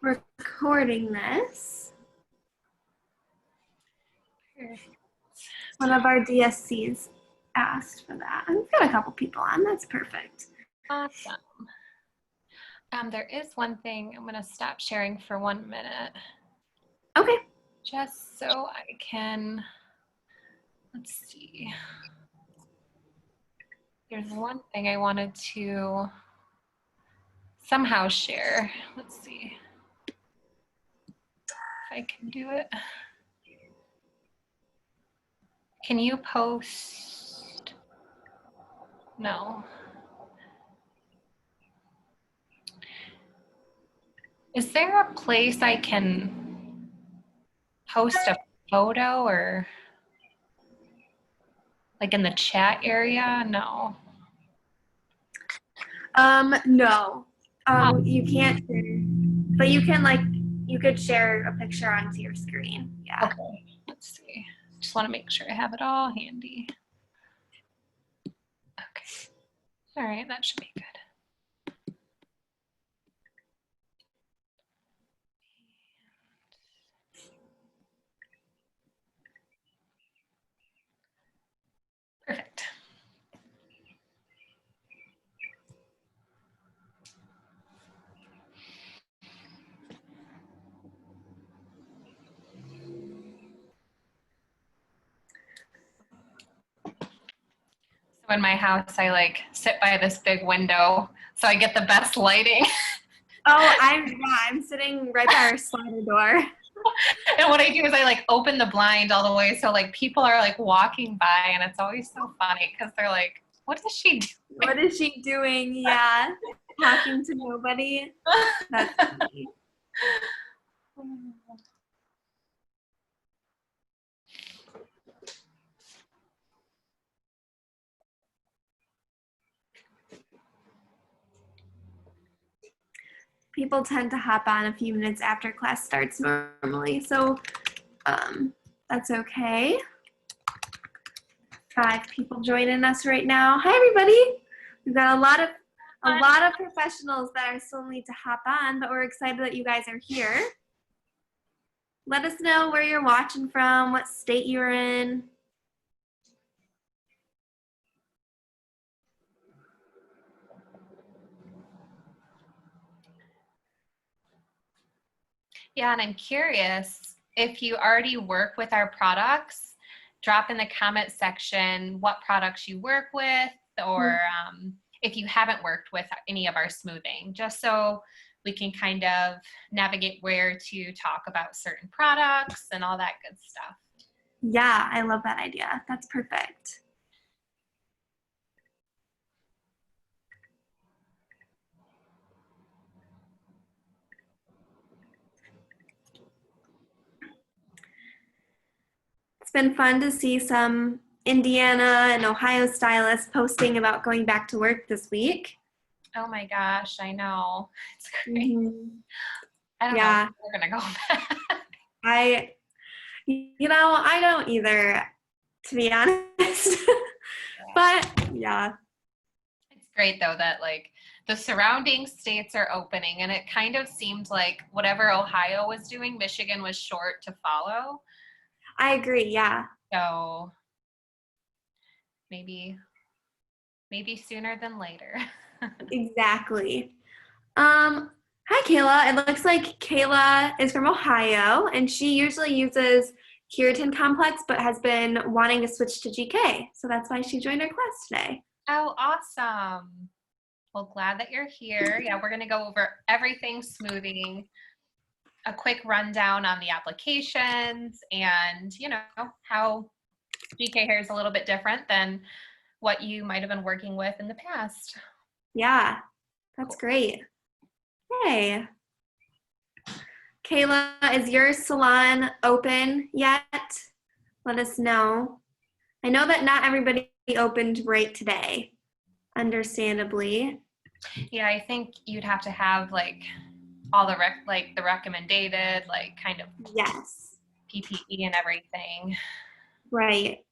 recording this. Perfect. One of our DSCs asked for that. We've got a couple people on. That's perfect. Awesome. There is one thing. I'm going to stop sharing for 1 minute. Okay. Just so I can, let's see. There's one thing I wanted to somehow share. Let's see if I can do it. Can you post? No. Is there a place I can post a photo or like in the chat area? No. No. You can't share, but you can you could share a picture onto your screen. Yeah. Okay, let's see. Just want to make sure I have it all handy. Okay. All right, that should be good. Perfect. So in my house, I like sit by this big window so I get the best lighting. Oh, I'm sitting right by our slider door. And what I do is I like open the blind all the way so like people are like walking by and it's always so funny because they're like, what is she doing? What is she doing? Yeah. Talking to nobody. That's funny. People tend to hop on a few minutes after class starts normally, so that's okay. 5 people joining us right now. Hi, everybody. We've got a lot of professionals that are still need to hop on, but we're excited that you guys are here. Let us know where you're watching from, what state you're in. Yeah, and I'm curious if you already work with our products, drop in the comment section what products you work with or if you haven't worked with any of our smoothing, just so we can kind of navigate where to talk about certain products and all that good stuff. Yeah, I love that idea. That's perfect. It's been fun to see some Indiana and Ohio stylists posting about going back to work this week. Oh my gosh, I know. It's great. I don't know if we're gonna go back. I don't either, to be honest. But yeah. It's great though that like the surrounding states are opening and it kind of seemed like whatever Ohio was doing, Michigan was short to follow. I agree, yeah. So maybe sooner than later. Exactly. Hi, Kayla. It looks like Kayla is from Ohio, and she usually uses Keratin Complex, but has been wanting to switch to GK. So that's why she joined our class today. Oh, awesome. Well, glad that you're here. Yeah, we're going to go over everything smoothing, a quick rundown on the applications and, you know, how GK hair is a little bit different than what you might have been working with in the past. Yeah, that's great. Hey. Kayla, is your salon open yet? Let us know. I know that not everybody opened right today, understandably. Yeah, I think you'd have to have like all the the recommended, like kind of yes, PPE and everything. Right.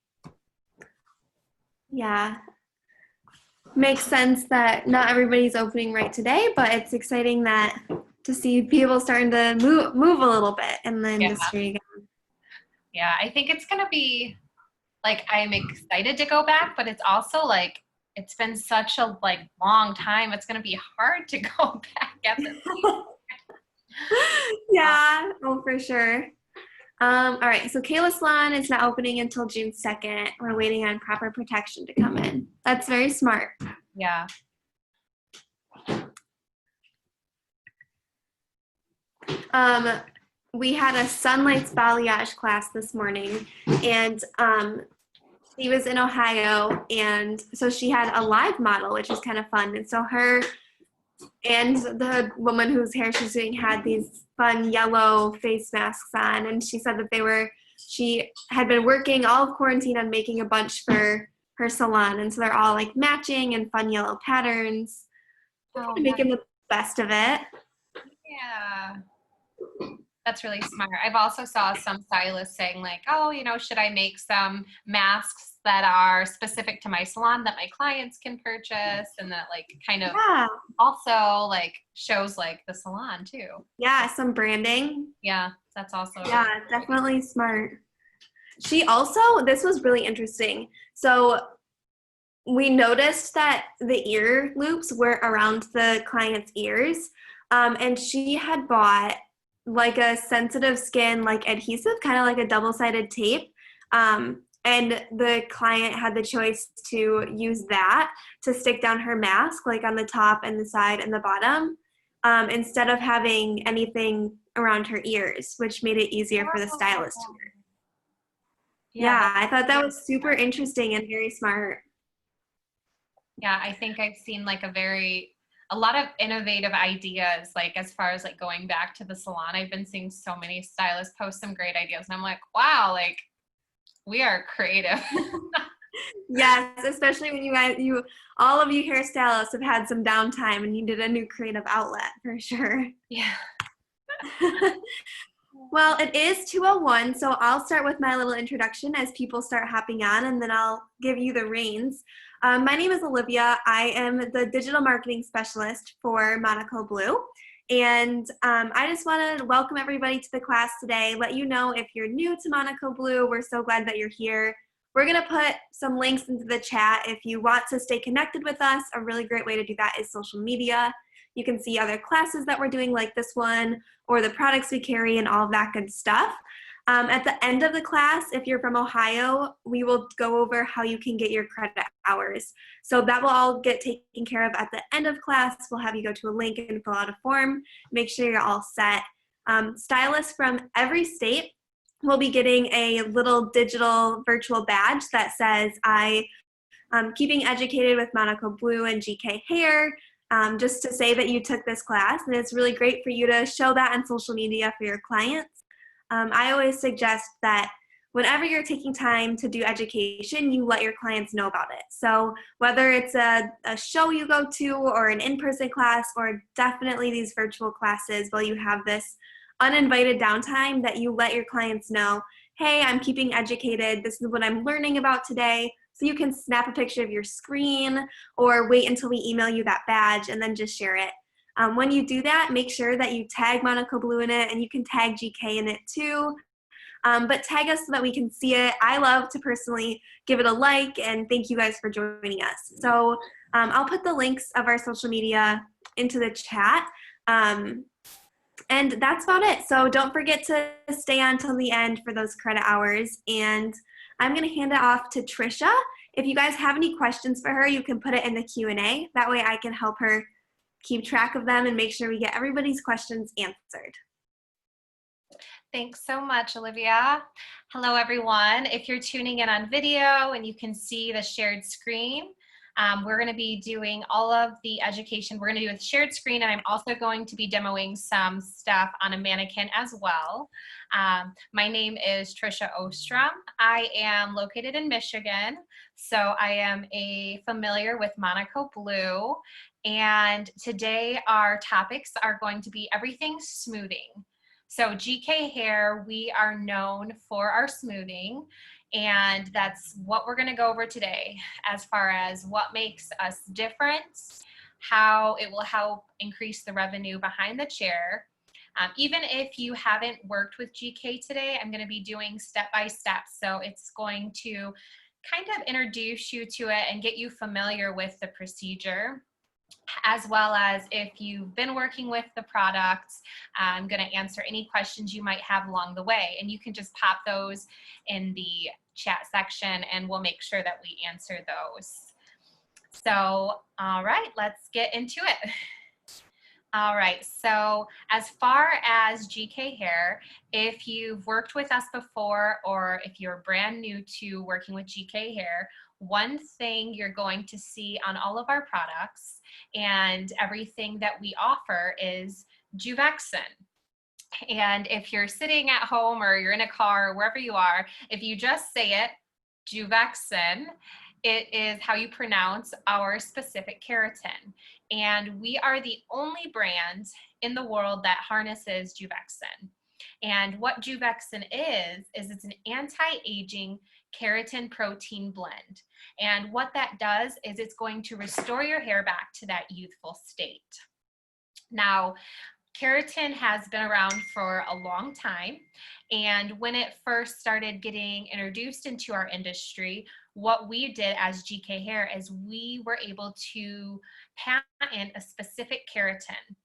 Yeah. Makes sense that not everybody's opening right today, but it's exciting that to see people starting to move a little bit in the Yeah. industry. Yeah. I think it's going to be like, I'm excited to go back, but it's also like, it's been such a like long time. It's going to be hard to go back at this. Yeah, oh, for sure. All right, so Kayla Salon is not opening until June 2nd. We're waiting on proper protection to come in. That's very smart. Yeah. We had a Sunlights balayage class this morning, and she was in Ohio, and so she had a live model, which was kind of fun. And so her and the woman whose hair she's doing had these fun yellow face masks on, and she said that she had been working all of quarantine on making a bunch for her salon, and so they're all like matching and fun yellow patterns. Oh, Making the best of it. yeah. That's really smart. I've also saw some stylists saying like, oh, should I make some masks that are specific to my salon that my clients can purchase, and that like kind of also like shows like the salon too. Yeah, some branding. Yeah, that's also yeah, definitely smart. She also, this was really interesting. So we noticed that the ear loops were around the client's ears, and she had bought like a sensitive skin like adhesive, kind of like a double-sided tape, and the client had the choice to use that to stick down her mask, like on the top and the side and the bottom, instead of having anything around her ears, which made it easier for the stylist to wear. Yeah, I thought that was super interesting and very smart. Yeah, I think I've seen like a lot of innovative ideas, like as far as like going back to the salon. I've been seeing so many stylists post some great ideas, and I'm like, wow, like we are creative. Yes, especially when all of you hairstylists have had some downtime and needed a new creative outlet for sure. Yeah. Well, it is 2:01, so I'll start with my little introduction as people start hopping on, and then I'll give you the reins. My name is Olivia. I am the digital marketing specialist for Monaco Blue. And I just want to welcome everybody to the class today, let you know if you're new to Monaco Blue, we're so glad that you're here. We're going to put some links into the chat. If you want to stay connected with us, a really great way to do that is social media. You can see other classes that we're doing like this one, or the products we carry and all of that good stuff. At the end of the class, if you're from Ohio, we will go over how you can get your credit hours. So that will all get taken care of at the end of class. We'll have you go to a link and fill out a form. Make sure you're all set. Stylists from every state will be getting a little digital virtual badge that says, I'm keeping educated with Monaco Blue and GK Hair, just to say that you took this class. And it's really great for you to show that on social media for your clients. I always suggest that whenever you're taking time to do education, you let your clients know about it. So whether it's a show you go to or an in-person class, or definitely these virtual classes, while you have this uninvited downtime, that you let your clients know, hey, I'm keeping educated. This is what I'm learning about today. So you can snap a picture of your screen or wait until we email you that badge and then just share it. When you do that, make sure that you tag Monaco Blue in it, and you can tag GK in it too. But tag us so that we can see it. I love to personally give it a like, and thank you guys for joining us. So I'll put the links of our social media into the chat. And that's about it. So don't forget to stay on till the end for those credit hours. And I'm going to hand it off to Trisha. If you guys have any questions for her, you can put it in the Q&A. That way I can help her keep track of them and make sure we get everybody's questions answered. Thanks so much, Olivia. Hello, everyone. If you're tuning in on video and you can see the shared screen, we're going to be doing all of the education. We're going to do a shared screen, and I'm also going to be demoing some stuff on a mannequin as well. My name is Trisha Ostrom. I am located in Michigan, so I am familiar with Monaco Blue. And today our topics are going to be everything smoothing. So GK Hair, we are known for our smoothing, and that's what we're going to go over today as far as what makes us different, how it will help increase the revenue behind the chair. Even if you haven't worked with GK today, I'm going to be doing step-by-step. So it's going to kind of introduce you to it and get you familiar with the procedure, as well as if you've been working with the products. I'm going to answer any questions you might have along the way, and you can just pop those in the chat section and we'll make sure that we answer those. So, all right, let's get into it. All right, so as far as GK Hair, if you've worked with us before or if you're brand new to working with GK Hair, one thing you're going to see on all of our products and everything that we offer is Juvexen. And if you're sitting at home or you're in a car or wherever you are, if you just say it, Juvexen, it is how you pronounce our specific keratin. And we are the only brand in the world that harnesses Juvexen. And what Juvexen is it's an anti-aging keratin protein blend. And what that does is it's going to restore your hair back to that youthful state. Now, keratin has been around for a long time, and when it first started getting introduced into our industry, what we did as GK Hair is we were able to patent a specific keratin.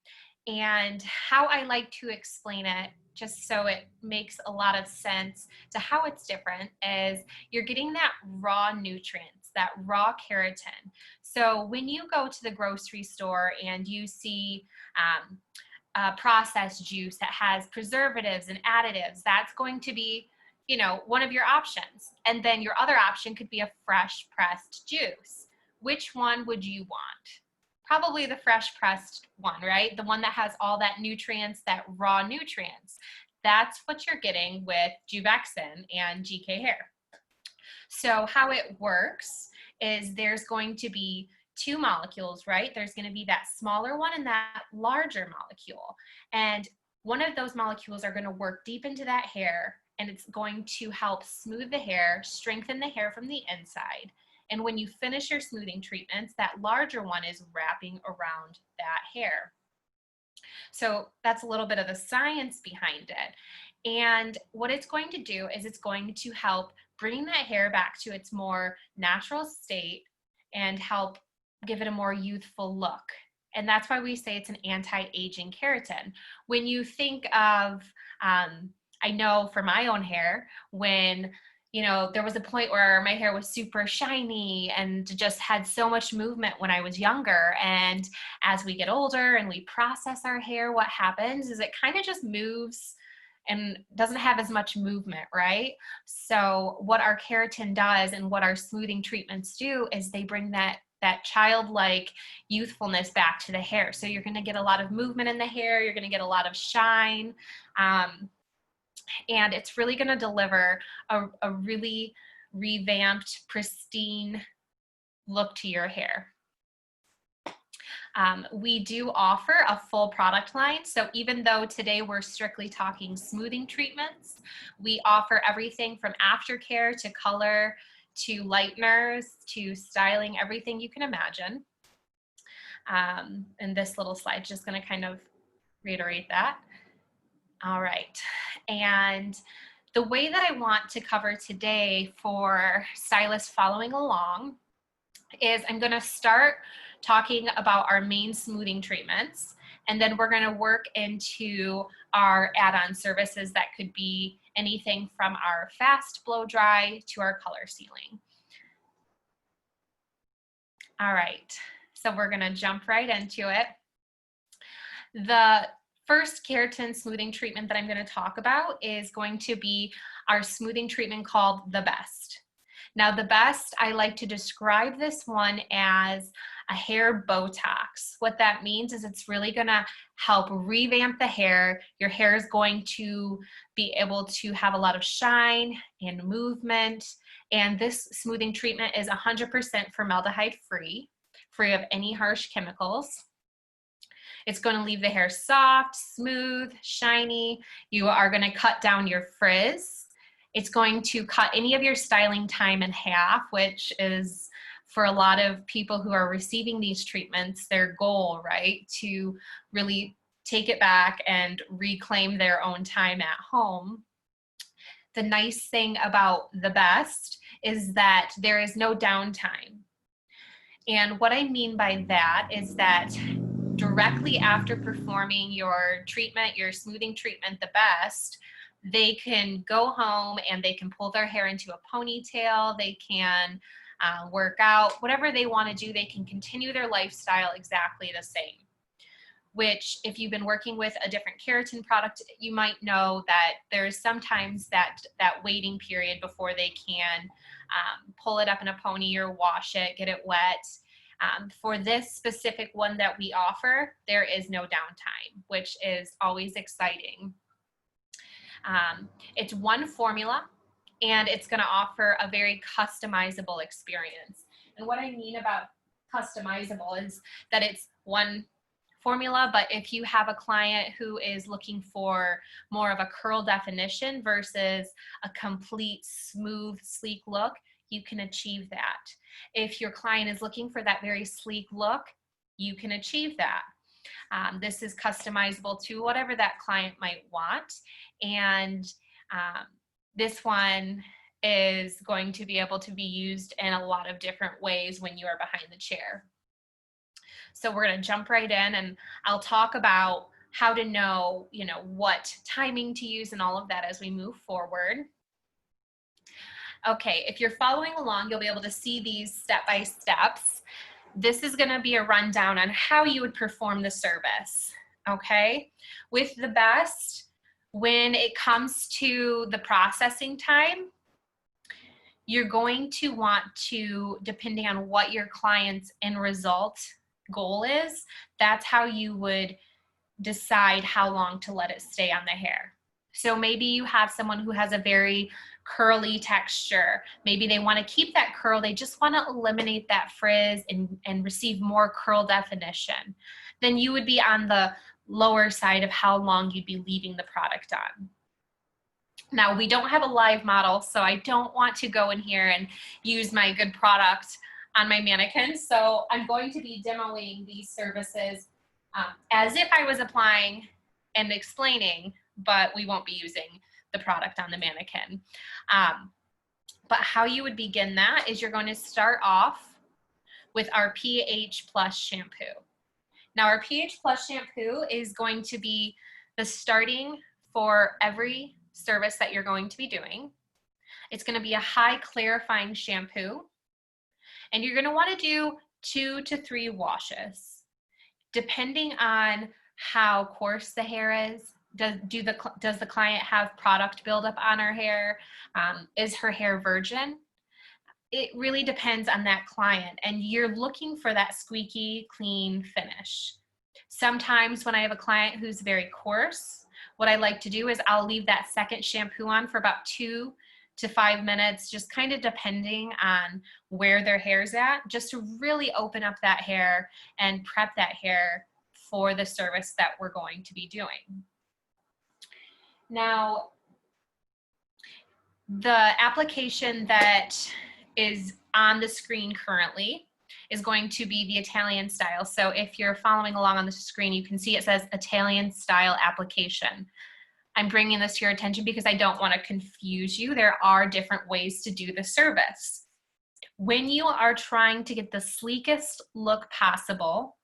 And how I like to explain it, just so it makes a lot of sense to how it's different, is you're getting that raw nutrients, that raw keratin. So when you go to the grocery store and you see processed juice that has preservatives and additives, that's going to be, you know, one of your options. And then your other option could be a fresh pressed juice. Which one would you want? Probably the fresh pressed one, right? The one that has all that nutrients, that raw nutrients. That's what you're getting with Juvexen and GK Hair. So how it works is there's going to be two molecules, right? There's going to be that smaller one and that larger molecule. And one of those molecules are going to work deep into that hair, and it's going to help smooth the hair, strengthen the hair from the inside. And when you finish your smoothing treatments, that larger one is wrapping around that hair. So that's a little bit of the science behind it. And what it's going to do is it's going to help bring that hair back to its more natural state and help give it a more youthful look. And that's why we say it's an anti-aging keratin. When you think of, I know for my own hair, when there was a point where my hair was super shiny and just had so much movement when I was younger. And as we get older and we process our hair, what happens is it kind of just moves and doesn't have as much movement, right? So what our keratin does and what our smoothing treatments do is they bring that childlike youthfulness back to the hair. So you're going to get a lot of movement in the hair. You're going to get a lot of shine. And it's really going to deliver a really revamped, pristine look to your hair. We do offer a full product line. So even though today we're strictly talking smoothing treatments, we offer everything from aftercare to color to lighteners to styling, everything you can imagine. And this little slide is just going to kind of reiterate that. All right, and the way that I want to cover today for stylists following along is I'm going to start talking about our main smoothing treatments, and then we're going to work into our add-on services that could be anything from our fast blow dry to our color sealing. All right, so we're going to jump right into it. The first keratin smoothing treatment that I'm going to talk about is going to be our smoothing treatment called The Best. Now, The Best, I like to describe this one as a hair Botox. What that means is it's really going to help revamp the hair. Your hair is going to be able to have a lot of shine and movement. And this smoothing treatment is 100% formaldehyde free of any harsh chemicals. It's going to leave the hair soft, smooth, shiny. You are going to cut down your frizz. It's going to cut any of your styling time in half, which is for a lot of people who are receiving these treatments, their goal, right, to really take it back and reclaim their own time at home. The nice thing about the Best is that there is no downtime. And what I mean by that is that directly after performing your treatment, your smoothing treatment, the Best, they can go home and they can pull their hair into a ponytail. They can work out, whatever they want to do. They can continue their lifestyle exactly the same. Which, if you've been working with a different keratin product, you might know that there's sometimes that waiting period before they can pull it up in a pony or wash it, get it wet. For this specific one that we offer, there is no downtime, which is always exciting. It's one formula, and it's going to offer a very customizable experience. And what I mean about customizable is that it's one formula, but if you have a client who is looking for more of a curl definition versus a complete smooth, sleek look, you can achieve that. If your client is looking for that very sleek look, you can achieve that. This is customizable to whatever that client might want. And this one is going to be able to be used in a lot of different ways when you are behind the chair. So we're going to jump right in, and I'll talk about how to know, what timing to use and all of that as we move forward. Okay, if you're following along, you'll be able to see these step-by-steps. This is going to be a rundown on how you would perform the service, okay? With the Best, when it comes to the processing time, you're going to want to, depending on what your client's end result goal is, that's how you would decide how long to let it stay on the hair. So maybe you have someone who has a very curly texture. Maybe they want to keep that curl. They just want to eliminate that frizz and receive more curl definition. Then you would be on the lower side of how long you'd be leaving the product on. Now, we don't have a live model, so I don't want to go in here and use my good product on my mannequin. So I'm going to be demoing these services as if I was applying and explaining, but we won't be using the product on the mannequin. But how you would begin that is you're going to start off with our pH Plus shampoo. Now, our pH Plus shampoo is going to be the starting for every service that you're going to be doing. It's going to be a high clarifying shampoo. And you're going to want to do 2 to 3 washes, depending on how coarse the hair is. Does the client have product buildup on her hair? Is her hair virgin? It really depends on that client, and you're looking for that squeaky, clean finish. Sometimes when I have a client who's very coarse, what I like to do is I'll leave that second shampoo on for about 2 to 5 minutes, just kind of depending on where their hair's at, just to really open up that hair and prep that hair for the service that we're going to be doing. Now, the application that is on the screen currently is going to be the Italian style. So if you're following along on the screen, you can see it says Italian style application. I'm bringing this to your attention because I don't want to confuse you. There are different ways to do the service. When you are trying to get the sleekest look possible,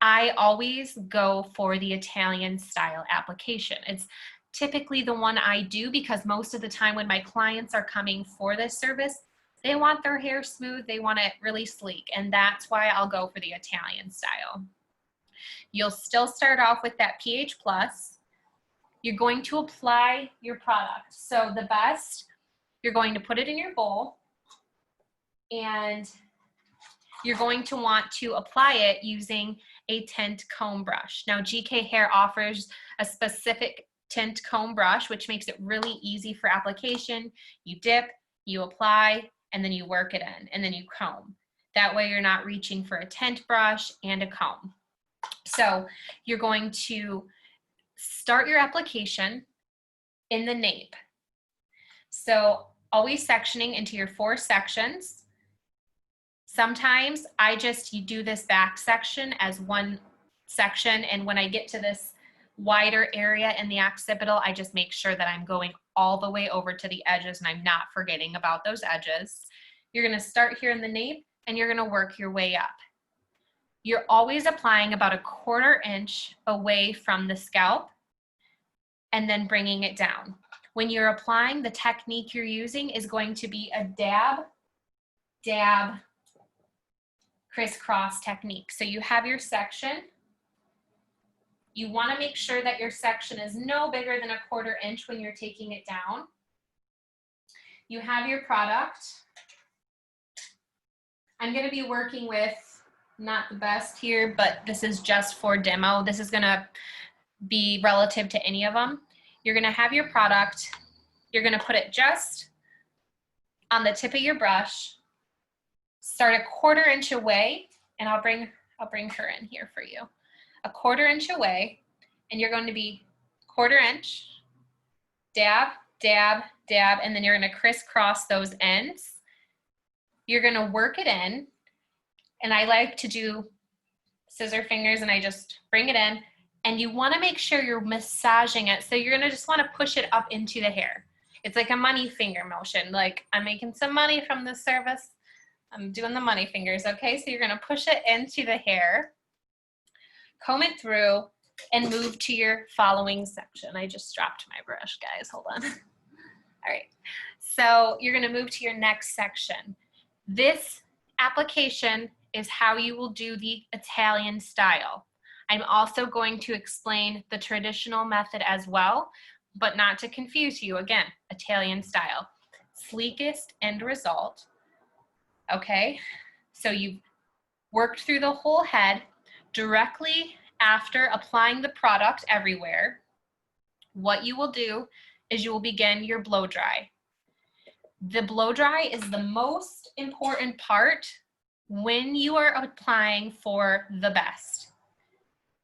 I always go for the Italian style application. It's typically the one I do because most of the time when my clients are coming for this service, they want their hair smooth, they want it really sleek, and that's why I'll go for the Italian style. You'll still start off with that pH Plus. You're going to apply your product. So the Best, you're going to put it in your bowl, and you're going to want to apply it using a tint comb brush. Now, GK Hair offers a specific tint comb brush, which makes it really easy for application. You dip, you apply, and then you work it in, and then you comb. That way you're not reaching for a tint brush and a comb. So you're going to start your application in the nape. So always sectioning into your 4 sections. Sometimes you do this back section as one section, and when I get to this wider area in the occipital, I just make sure that I'm going all the way over to the edges and I'm not forgetting about those edges. You're gonna start here in the nape and you're gonna work your way up. You're always applying about a 1/4 inch away from the scalp and then bringing it down. When you're applying, the technique you're using is going to be a dab, dab, crisscross technique. So you have your section. You want to make sure that your section is no bigger than a 1/4 inch when you're taking it down. You have your product. I'm going to be working with, not the best here, but this is just for demo. This is going to be relative to any of them. You're going to have your product. You're going to put it just on the tip of your brush. Start a 1/4 inch away, and I'll bring her in here for you. A 1/4 inch away, and you're going to be 1/4 inch, dab, dab, dab, and then you're going to crisscross those ends. You're going to work it in, and I like to do scissor fingers, and I just bring it in, and you want to make sure you're massaging it. So you're going to just want to push it up into the hair. It's like a money finger motion, like I'm making some money from this service. I'm doing the money fingers, okay? So you're gonna push it into the hair, comb it through, and move to your following section. I just dropped my brush, guys, hold on. All right, so you're gonna move to your next section. This application is how you will do the Italian style. I'm also going to explain the traditional method as well, but not to confuse you. Again, Italian style, sleekest end result. Okay, so you've worked through the whole head. Directly after applying the product everywhere, what you will do is you will begin your blow dry. The blow dry is the most important part when you are applying for the best.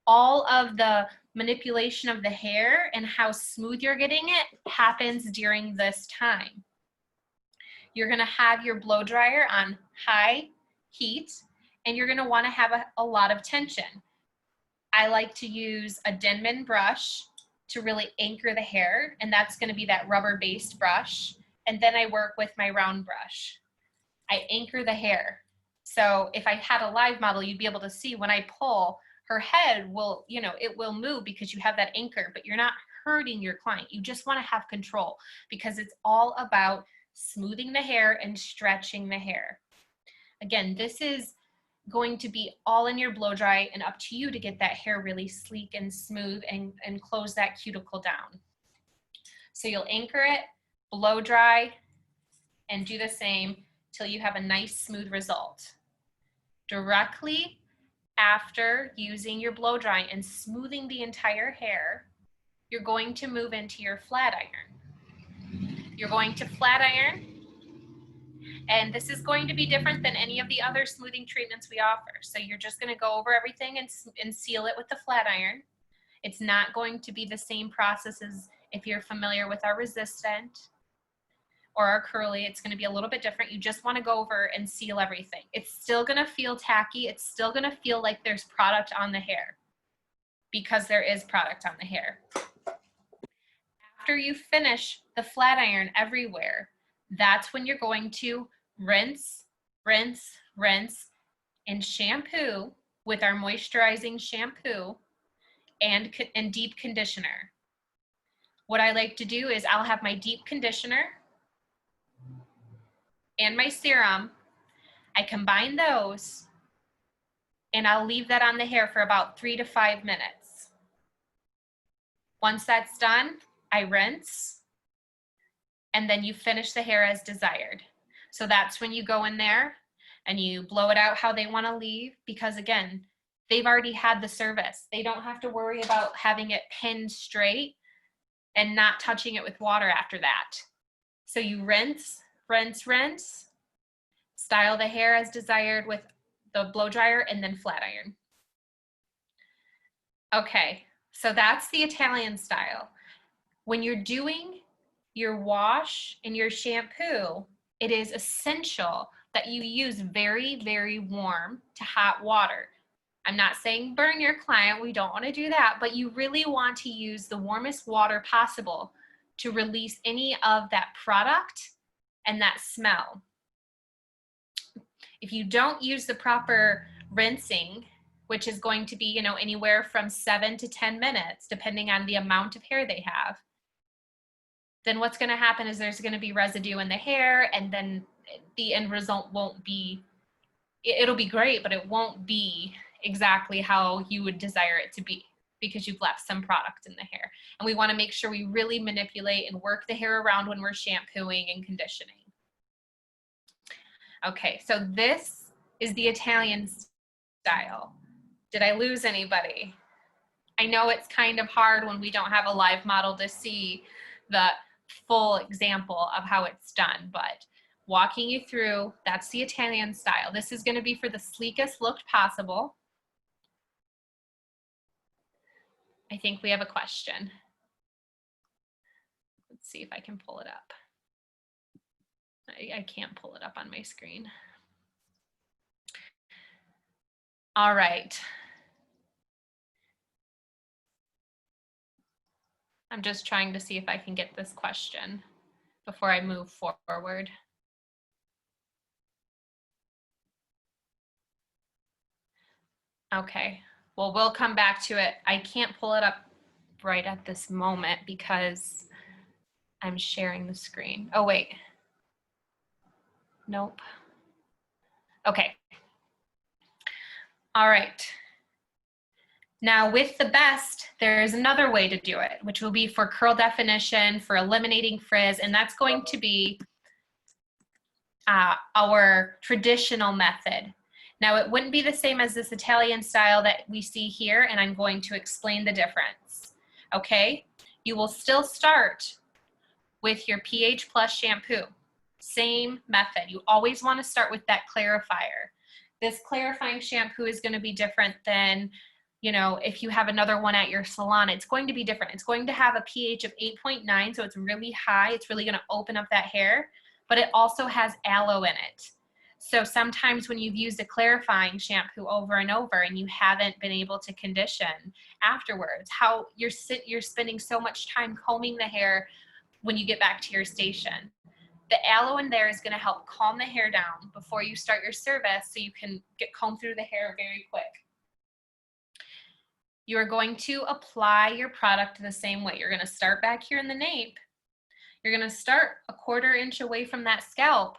All of the manipulation of the hair and how smooth you're getting it happens during this time. You're gonna have your blow dryer on high heat, and you're gonna wanna have a lot of tension. I like to use a Denman brush to really anchor the hair, and that's gonna be that rubber-based brush. And then I work with my round brush. I anchor the hair. So if I had a live model, you'd be able to see when I pull, her head will, it will move because you have that anchor, but you're not hurting your client. You just wanna have control because it's all about smoothing the hair and stretching the hair. Again, this is going to be all in your blow dry and up to you to get that hair really sleek and smooth and close that cuticle down. So you'll anchor it, blow dry, and do the same till you have a nice smooth result. Directly after using your blow dry and smoothing the entire hair, you're going to move into your flat iron. You're going to flat iron, and this is going to be different than any of the other smoothing treatments we offer. So you're just going to go over everything and seal it with the flat iron. It's not going to be the same process as if you're familiar with our resistant or our curly. It's going to be a little bit different. You just want to go over and seal everything. It's still going to feel tacky. It's still going to feel like there's product on the hair because there is product on the hair. After you finish the flat iron everywhere, that's when you're going to rinse, rinse, rinse, and shampoo with our moisturizing shampoo and deep conditioner. What I like to do is I'll have my deep conditioner and my serum. I combine those and I'll leave that on the hair for about 3 to 5 minutes. Once that's done, I rinse, and then you finish the hair as desired. So that's when you go in there and you blow it out how they want to leave, because again, they've already had the service. They don't have to worry about having it pinned straight and not touching it with water after that. So you rinse, rinse, rinse, style the hair as desired with the blow dryer, and then flat iron. Okay, so that's the Italian style. When you're doing your wash and your shampoo, it is essential that you use very, very warm to hot water. I'm not saying burn your client, we don't want to do that, but you really want to use the warmest water possible to release any of that product and that smell. If you don't use the proper rinsing, which is going to be, you know, anywhere from 7 to 10 minutes, depending on the amount of hair they have, then what's going to happen is there's going to be residue in the hair, and then the end result won't be, it'll be great, but it won't be exactly how you would desire it to be, because you've left some product in the hair. And we want to make sure we really manipulate and work the hair around when we're shampooing and conditioning. Okay, so this is the Italian style. Did I lose anybody? I know it's kind of hard when we don't have a live model to see the full example of how it's done, but walking you through, that's the Italian style. This is going to be for the sleekest look possible. I think we have a question. Let's see if I can pull it up. I can't pull it up on my screen. All right. I'm just trying to see if I can get this question before I move forward. Okay, well, we'll come back to it. I can't pull it up right at this moment because I'm sharing the screen. Oh, wait. Nope. Okay. All right. Now with the best, there is another way to do it, which will be for curl definition, for eliminating frizz, and that's going to be our traditional method. Now it wouldn't be the same as this Italian style that we see here, and I'm going to explain the difference. Okay, you will still start with your pH Plus shampoo. Same method. You always want to start with that clarifier. This clarifying shampoo is going to be different than, you know, if you have another one at your salon, it's going to be different. It's going to have a pH of 8.9, so it's really high. It's really going to open up that hair, but it also has aloe in it. So sometimes when you've used a clarifying shampoo over and over and you haven't been able to condition afterwards, how you're spending so much time combing the hair when you get back to your station. The aloe in there is going to help calm the hair down before you start your service so you can get combed through the hair very quick. You are going to apply your product the same way. You're going to start back here in the nape. You're going to start a 1/4 inch away from that scalp,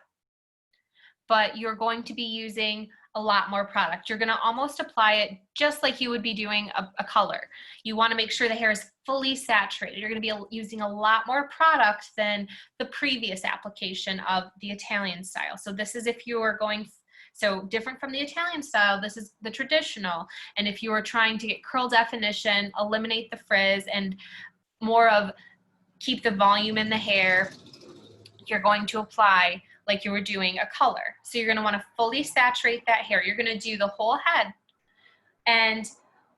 but you're going to be using a lot more product. You're going to almost apply it just like you would be doing a color. You want to make sure the hair is fully saturated. You're going to be using a lot more product than the previous application of the Italian style. So this is if you are going, so different from the Italian style, this is the traditional. And if you are trying to get curl definition, eliminate the frizz, and more of keep the volume in the hair, you're going to apply like you were doing a color. So you're going to want to fully saturate that hair. You're going to do the whole head. And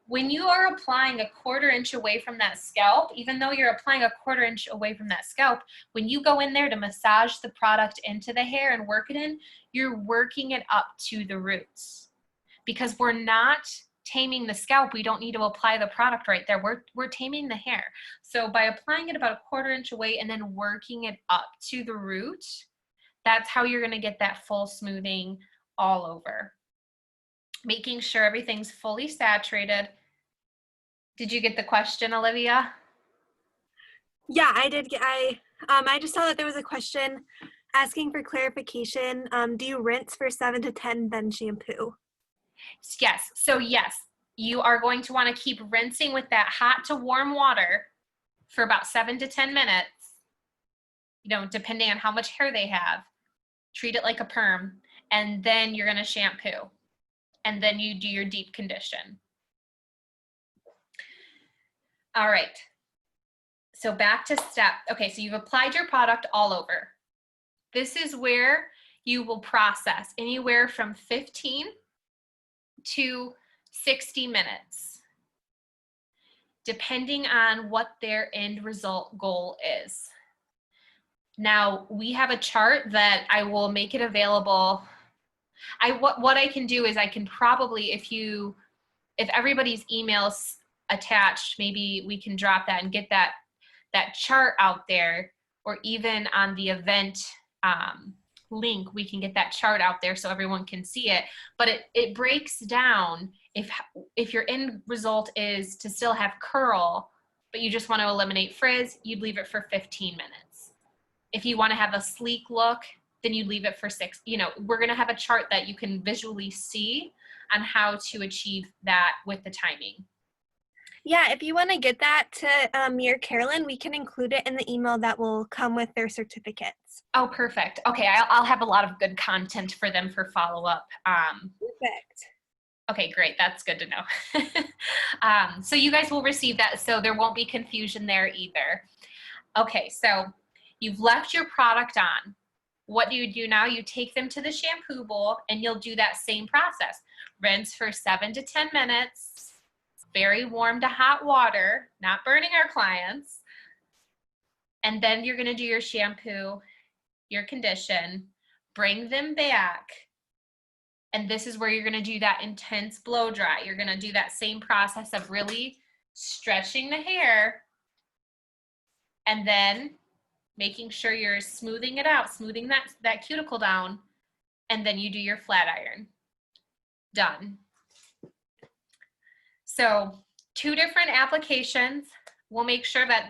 when you are applying a 1/4 inch away from that scalp, even though you're applying a 1/4 inch away from that scalp, when you go in there to massage the product into the hair and work it in, you're working it up to the roots. Because we're not taming the scalp, we don't need to apply the product right there. We're taming the hair. So by applying it about a 1/4 inch away and then working it up to the root, that's how you're going to get that full smoothing all over. Making sure everything's fully saturated. Did you get the question, Olivia? Yeah, I did. I just saw that there was a question asking for clarification. Do you rinse for 7 to 10, then shampoo? Yes. So yes, you are going to want to keep rinsing with that hot to warm water for about 7 to 10 minutes, you know, depending on how much hair they have. Treat it like a perm, and then you're going to shampoo, and then you do your deep condition. All right. So back to step. Okay, so you've applied your product all over. This is where you will process anywhere from 15 to 60 minutes, depending on what their end result goal is. Now, we have a chart that I will make it available What I can do is I can probably, if everybody's email's attached, maybe we can drop that and get that chart out there, or even on the event link, we can get that chart out there so everyone can see it. But it breaks down if your end result is to still have curl, but you just want to eliminate frizz, you'd leave it for 15 minutes. If you want to have a sleek look, then you leave it for 6. We're going to have a chart that you can visually see on how to achieve that with the timing. Yeah, if you want to get that to me or Carolyn, we can include it in the email that will come with their certificates. Oh, perfect. Okay, I'll have a lot of good content for them for follow-up. Perfect. Okay, great. That's good to know. So you guys will receive that, so there won't be confusion there either. Okay, so you've left your product on. What do you do now? You take them to the shampoo bowl and you'll do that same process. Rinse for 7 to 10 minutes, very warm to hot water, not burning our clients. And then you're gonna do your shampoo, your condition, bring them back. And this is where you're gonna do that intense blow dry. You're gonna do that same process of really stretching the hair and then making sure you're smoothing it out, smoothing that cuticle down, and then you do your flat iron. Done. So 2 different applications. We'll make sure that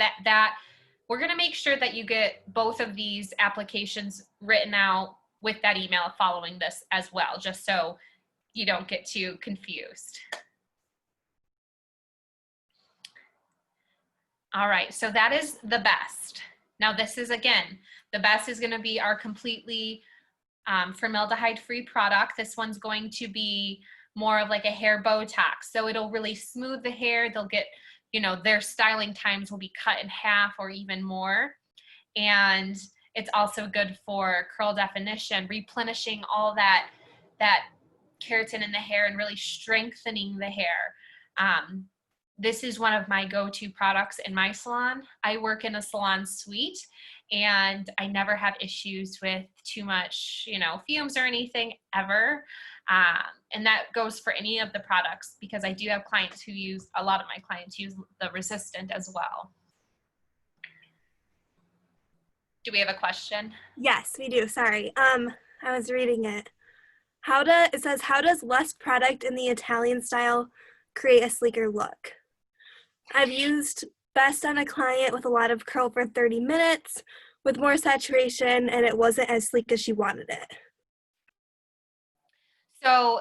we're gonna make sure that you get both of these applications written out with that email following this as well, just so you don't get too confused. All right, so that is the best. Now this is, again, the best is gonna be our completely formaldehyde-free product. This one's going to be more of like a hair Botox. So it'll really smooth the hair. They'll get, their styling times will be cut in half or even more. And it's also good for curl definition, replenishing all that keratin in the hair and really strengthening the hair. This is one of my go-to products in my salon. I work in a salon suite and I never have issues with too much, fumes or anything ever. And that goes for any of the products because I do have clients who a lot of my clients use the Resistant as well. Do we have a question? Yes, we do. Sorry. I was reading it. It says, how does less product in the Italian style create a sleeker look? I've used Best on a client with a lot of curl for 30 minutes with more saturation, and it wasn't as sleek as she wanted it. So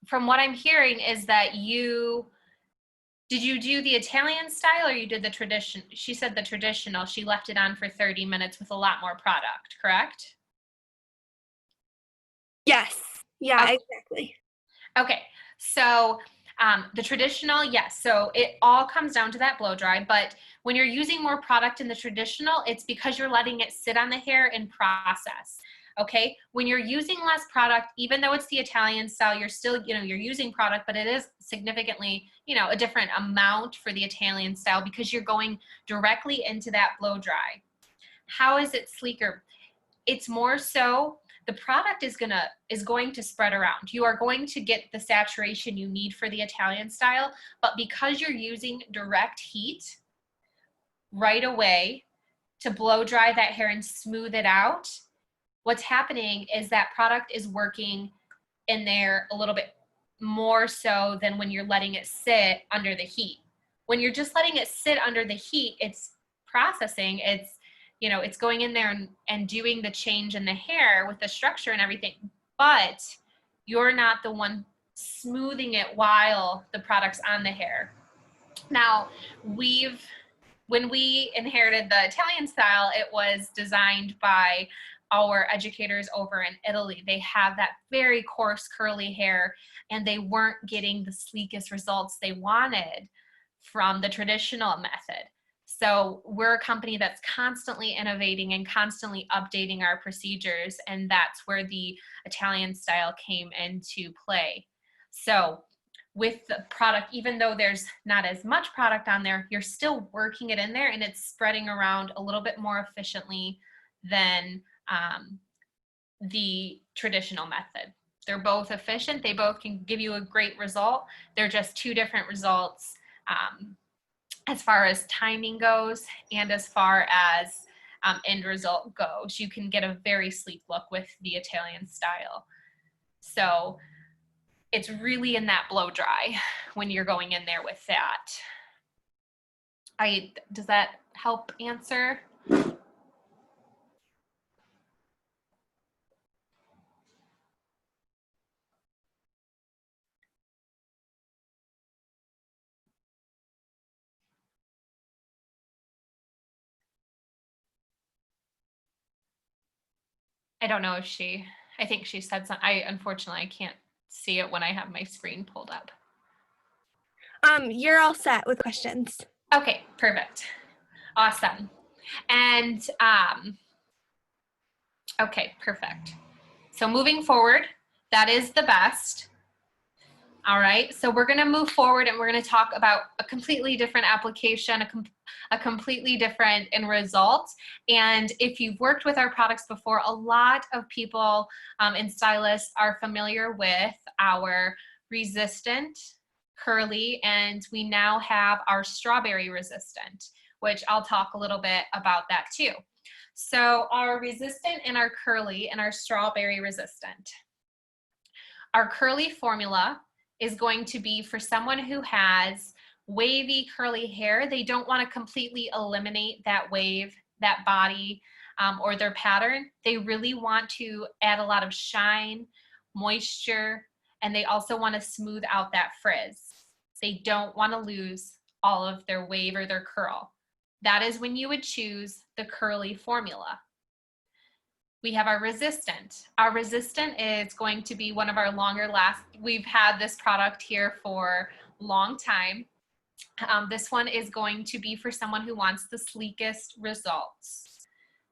from what I'm hearing is that did you do the Italian style or you did the tradition? She said the traditional. She left it on for 30 minutes with a lot more product, correct? Yes. Yeah, Okay. exactly. Okay. So the traditional, yes. So it all comes down to that blow dry. But when you're using more product in the traditional, it's because you're letting it sit on the hair and process. Okay, when you're using less product, even though it's the Italian style, you're still, you're using product, but it is significantly, a different amount for the Italian style because you're going directly into that blow dry. How is it sleeker? It's more so the product is going to spread around. You are going to get the saturation you need for the Italian style, but because you're using direct heat right away to blow dry that hair and smooth it out, what's happening is that product is working in there a little bit more so than when you're letting it sit under the heat. When you're just letting it sit under the heat, it's processing, it's going in there and doing the change in the hair with the structure and everything, but you're not the one smoothing it while the product's on the hair. Now, when we inherited the Italian style, it was designed by our educators over in Italy. They have that very coarse curly hair and they weren't getting the sleekest results they wanted from the traditional method. So we're a company that's constantly innovating and constantly updating our procedures, and that's where the Italian style came into play. So with the product, even though there's not as much product on there, you're still working it in there and it's spreading around a little bit more efficiently than the traditional method. They're both efficient. They both can give you a great result. They're just two different results as far as timing goes and as far as end result goes. You can get a very sleek look with the Italian style. So it's really in that blow dry when you're going in there with that. Does that help answer? I don't know if I think she said something. Unfortunately, I can't see it when I have my screen pulled up. You're all set with questions. Okay, perfect. Awesome. And okay, perfect. So moving forward, that is the best. All right, so we're gonna move forward and we're gonna talk about a completely different application, a completely different end result. And if you've worked with our products before, a lot of people and stylists are familiar with our resistant curly, and we now have our strawberry resistant, which I'll talk a little bit about that too. So our resistant and our curly and our strawberry resistant. Our curly formula is going to be for someone who has wavy curly hair. They don't want to completely eliminate that wave, that body, or their pattern. They really want to add a lot of shine, moisture, and they also want to smooth out that frizz. They don't want to lose all of their wave or their curl. That is when you would choose the curly formula. We have our resistant. Our resistant is going to be one of our longer we've had this product here for a long time. This one is going to be for someone who wants the sleekest results.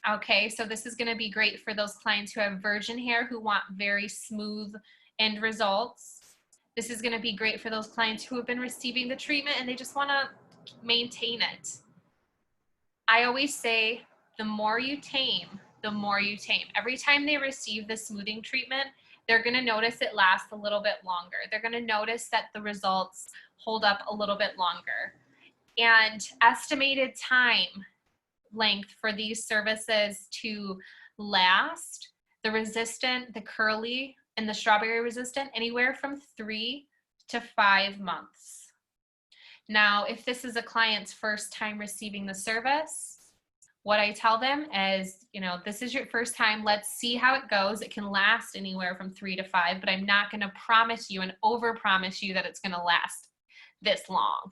Okay, so this is gonna be great for those clients who have virgin hair who want very smooth end results. This is gonna be great for those clients who have been receiving the treatment and they just wanna maintain it. I always say, the more you tame, the more you tame. Every time they receive the smoothing treatment, they're gonna notice it lasts a little bit longer. They're gonna notice that the results hold up a little bit longer. And estimated time length for these services to last, the resistant, the curly, and the strawberry resistant, anywhere from 3 to 5 months. Now, if this is a client's first time receiving the service, what I tell them is, this is your first time, let's see how it goes. It can last anywhere from 3 to 5, but I'm not gonna promise you and over-promise you that it's gonna last this long.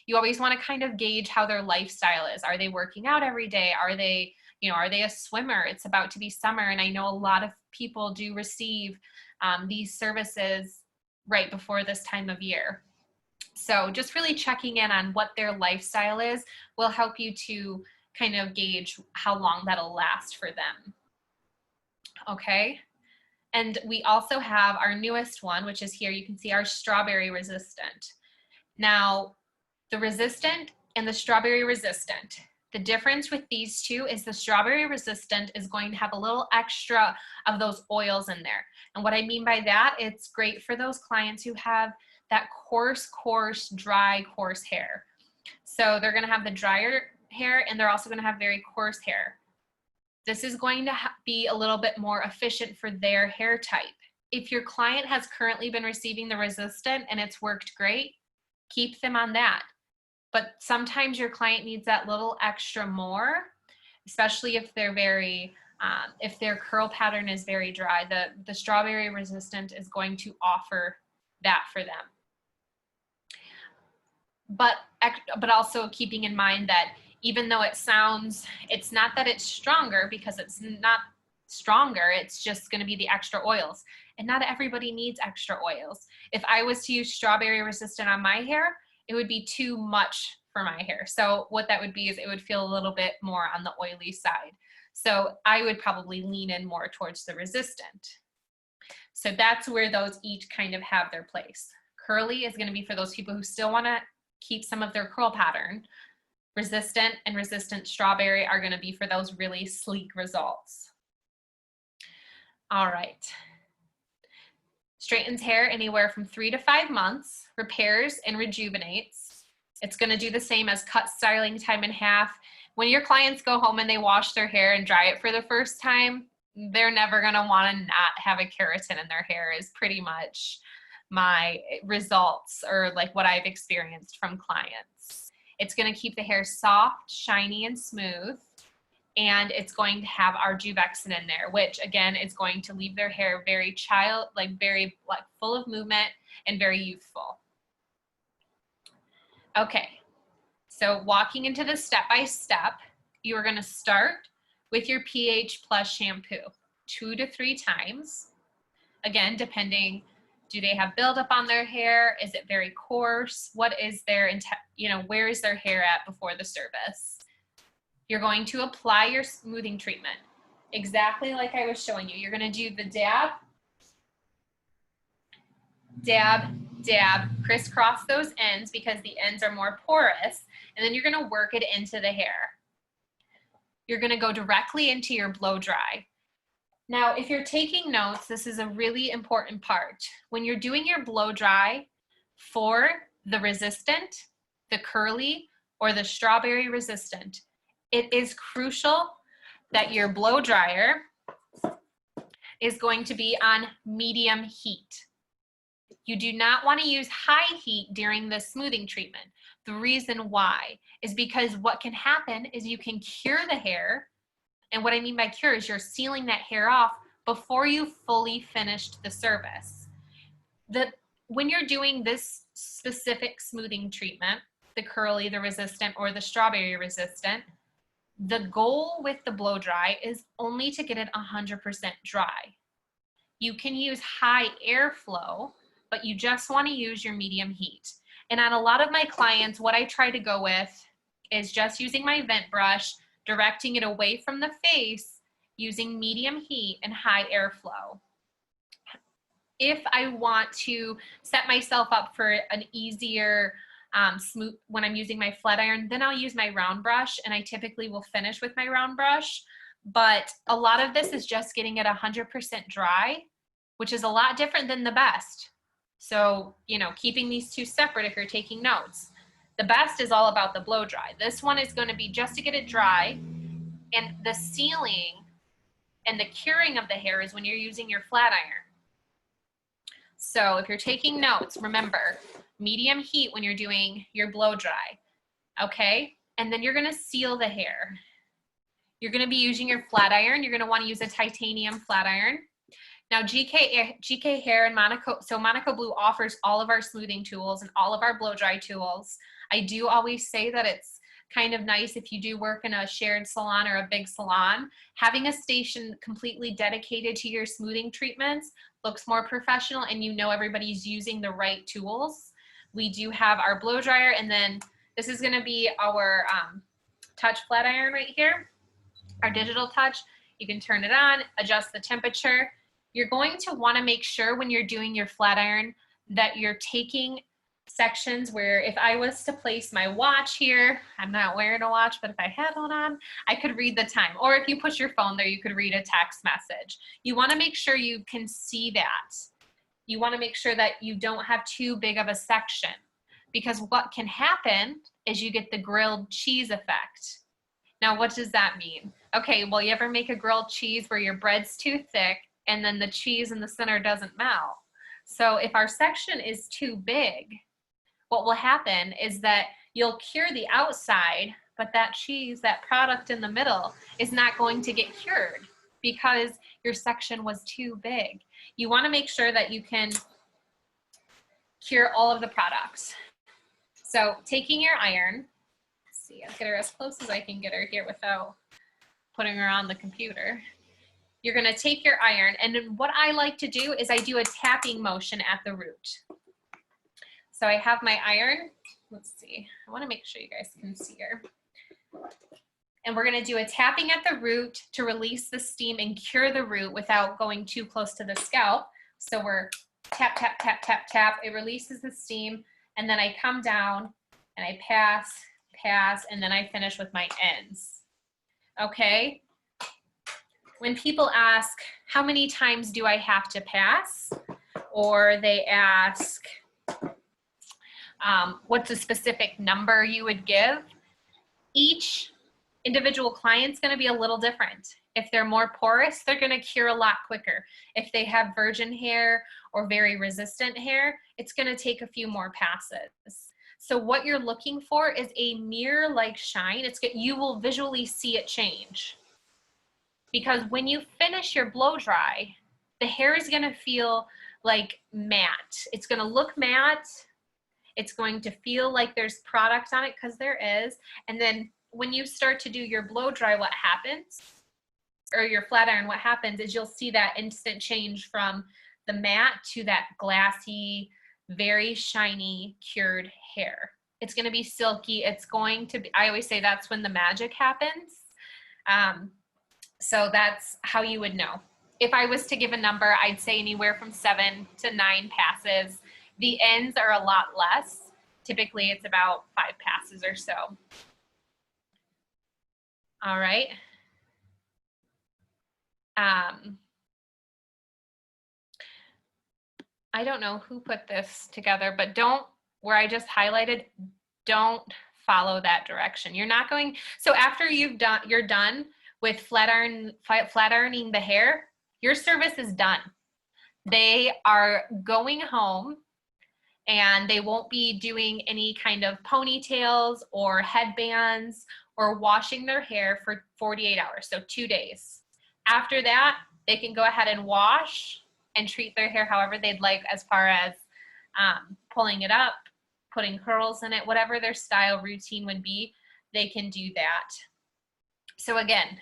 You always wanna kind of gauge how their lifestyle is. Are they working out every day? Are they a swimmer? It's about to be summer, and I know a lot of people do receive these services right before this time of year. So just really checking in on what their lifestyle is will help you to kind of gauge how long that'll last for them. Okay, and we also have our newest one, which is here. You can see our strawberry resistant. Now, the resistant and the strawberry resistant, the difference with these two is the strawberry resistant is going to have a little extra of those oils in there. And what I mean by that, it's great for those clients who have that coarse, dry, coarse hair. So they're gonna have the drier hair and they're also gonna have very coarse hair. This is going to be a little bit more efficient for their hair type. If your client has currently been receiving the resistant and it's worked great, keep them on that. But sometimes your client needs that little extra more, especially if they're if their curl pattern is very dry. The strawberry resistant is going to offer that for them. But also keeping in mind that even though it's not that it's stronger, because it's not stronger, it's just going to be the extra oils. And not everybody needs extra oils. If I was to use strawberry resistant on my hair, it would be too much for my hair. So what that would be is it would feel a little bit more on the oily side. So I would probably lean in more towards the resistant. So that's where those each kind of have their place. Curly is going to be for those people who still want to keep some of their curl pattern. Resistant and resistant strawberry are going to be for those really sleek results. All right. Straightens hair anywhere from 3 to 5 months, repairs and rejuvenates. It's going to do the same as cut styling time in half. When your clients go home and they wash their hair and dry it for the first time, they're never going to want to not have a keratin in their hair is pretty much my results, or like what I've experienced from clients. It's going to keep the hair soft, shiny, and smooth. And it's going to have our Juvexin in there, which again is going to leave their hair very very full of movement and very youthful. Okay, so walking into the step-by-step, you are going to start with your pH Plus shampoo 2 to 3 times. Again, depending, do they have buildup on their hair? Is it very coarse? What is their, where is their hair at before the service? You're going to apply your smoothing treatment exactly like I was showing you. You're going to do the dab, dab, dab, crisscross those ends because the ends are more porous, and then you're going to work it into the hair. You're going to go directly into your blow dry. Now, if you're taking notes, this is a really important part. When you're doing your blow dry for the resistant, the curly, or the strawberry resistant, it is crucial that your blow dryer is going to be on medium heat. You do not want to use high heat during the smoothing treatment. The reason why is because what can happen is you can cure the hair. And what I mean by cure is you're sealing that hair off before you fully finished the service. When you're doing this specific smoothing treatment, the curly, the resistant, or the strawberry resistant, the goal with the blow dry is only to get it 100% dry. You can use high airflow, but you just want to use your medium heat. And on a lot of my clients, what I try to go with is just using my vent brush, directing it away from the face, using medium heat and high airflow. If I want to set myself up for an easier smooth when I'm using my flat iron, then I'll use my round brush, and I typically will finish with my round brush. But a lot of this is just getting it 100% dry, which is a lot different than the best. So, keeping these two separate if you're taking notes. The best is all about the blow dry. This one is going to be just to get it dry, and the sealing and the curing of the hair is when you're using your flat iron. So if you're taking notes, remember, medium heat when you're doing your blow dry, okay? And then you're gonna seal the hair. You're gonna be using your flat iron. You're gonna wanna use a titanium flat iron. Now GK Hair and Monaco Blue offers all of our smoothing tools and all of our blow dry tools. I do always say that it's kind of nice if you do work in a shared salon or a big salon, having a station completely dedicated to your smoothing treatments looks more professional, and everybody's using the right tools. We do have our blow dryer, and then this is gonna be our touch flat iron right here, our digital touch. You can turn it on, adjust the temperature. You're going to wanna make sure when you're doing your flat iron that you're taking sections where if I was to place my watch here, I'm not wearing a watch, but if I had one on, I could read the time. Or if you put your phone there, you could read a text message. You want to make sure you can see that. You want to make sure that you don't have too big of a section, because what can happen is you get the grilled cheese effect. Now, what does that mean? Okay, well, you ever make a grilled cheese where your bread's too thick and then the cheese in the center doesn't melt? So if our section is too big, what will happen is that you'll cure the outside, but that cheese, that product in the middle, is not going to get cured because your section was too big. You want to make sure that you can cure all of the products. So taking your iron, let's see, I'll get her as close as I can get her here without putting her on the computer. You're going to take your iron, and then what I like to do is I do a tapping motion at the root. So I have my iron. Let's see. I want to make sure you guys can see her. And we're going to do a tapping at the root to release the steam and cure the root without going too close to the scalp. So we're tap, tap, tap, tap, tap. It releases the steam. And then I come down and I pass, pass, and then I finish with my ends. Okay? When people ask, how many times do I have to pass? or they ask what's a specific number you would give, each individual client's going to be a little different. If they're more porous, they're going to cure a lot quicker. If they have virgin hair or very resistant hair, it's going to take a few more passes. So what you're looking for is a mirror-like shine. You will visually see it change. Because when you finish your blow dry, the hair is going to feel like matte. It's going to look matte. It's going to feel like there's product on it, because there is. And then when you start to do your blow dry, what happens, or your flat iron, what happens is you'll see that instant change from the matte to that glassy, very shiny, cured hair. It's going to be silky. It's going to be, I always say that's when the magic happens. So that's how you would know. If I was to give a number, I'd say anywhere from 7 to 9 passes. The ends are a lot less. Typically, it's about 5 passes or so. All right. I don't know who put this together, but where I just highlighted, don't follow that direction. You're not going, so after you're done with flat ironing the hair, your service is done. They are going home and they won't be doing any kind of ponytails or headbands or washing their hair for 48 hours, so 2 days. After that, they can go ahead and wash and treat their hair however they'd like, as far as pulling it up, putting curls in it, whatever their style routine would be, they can do that. So again,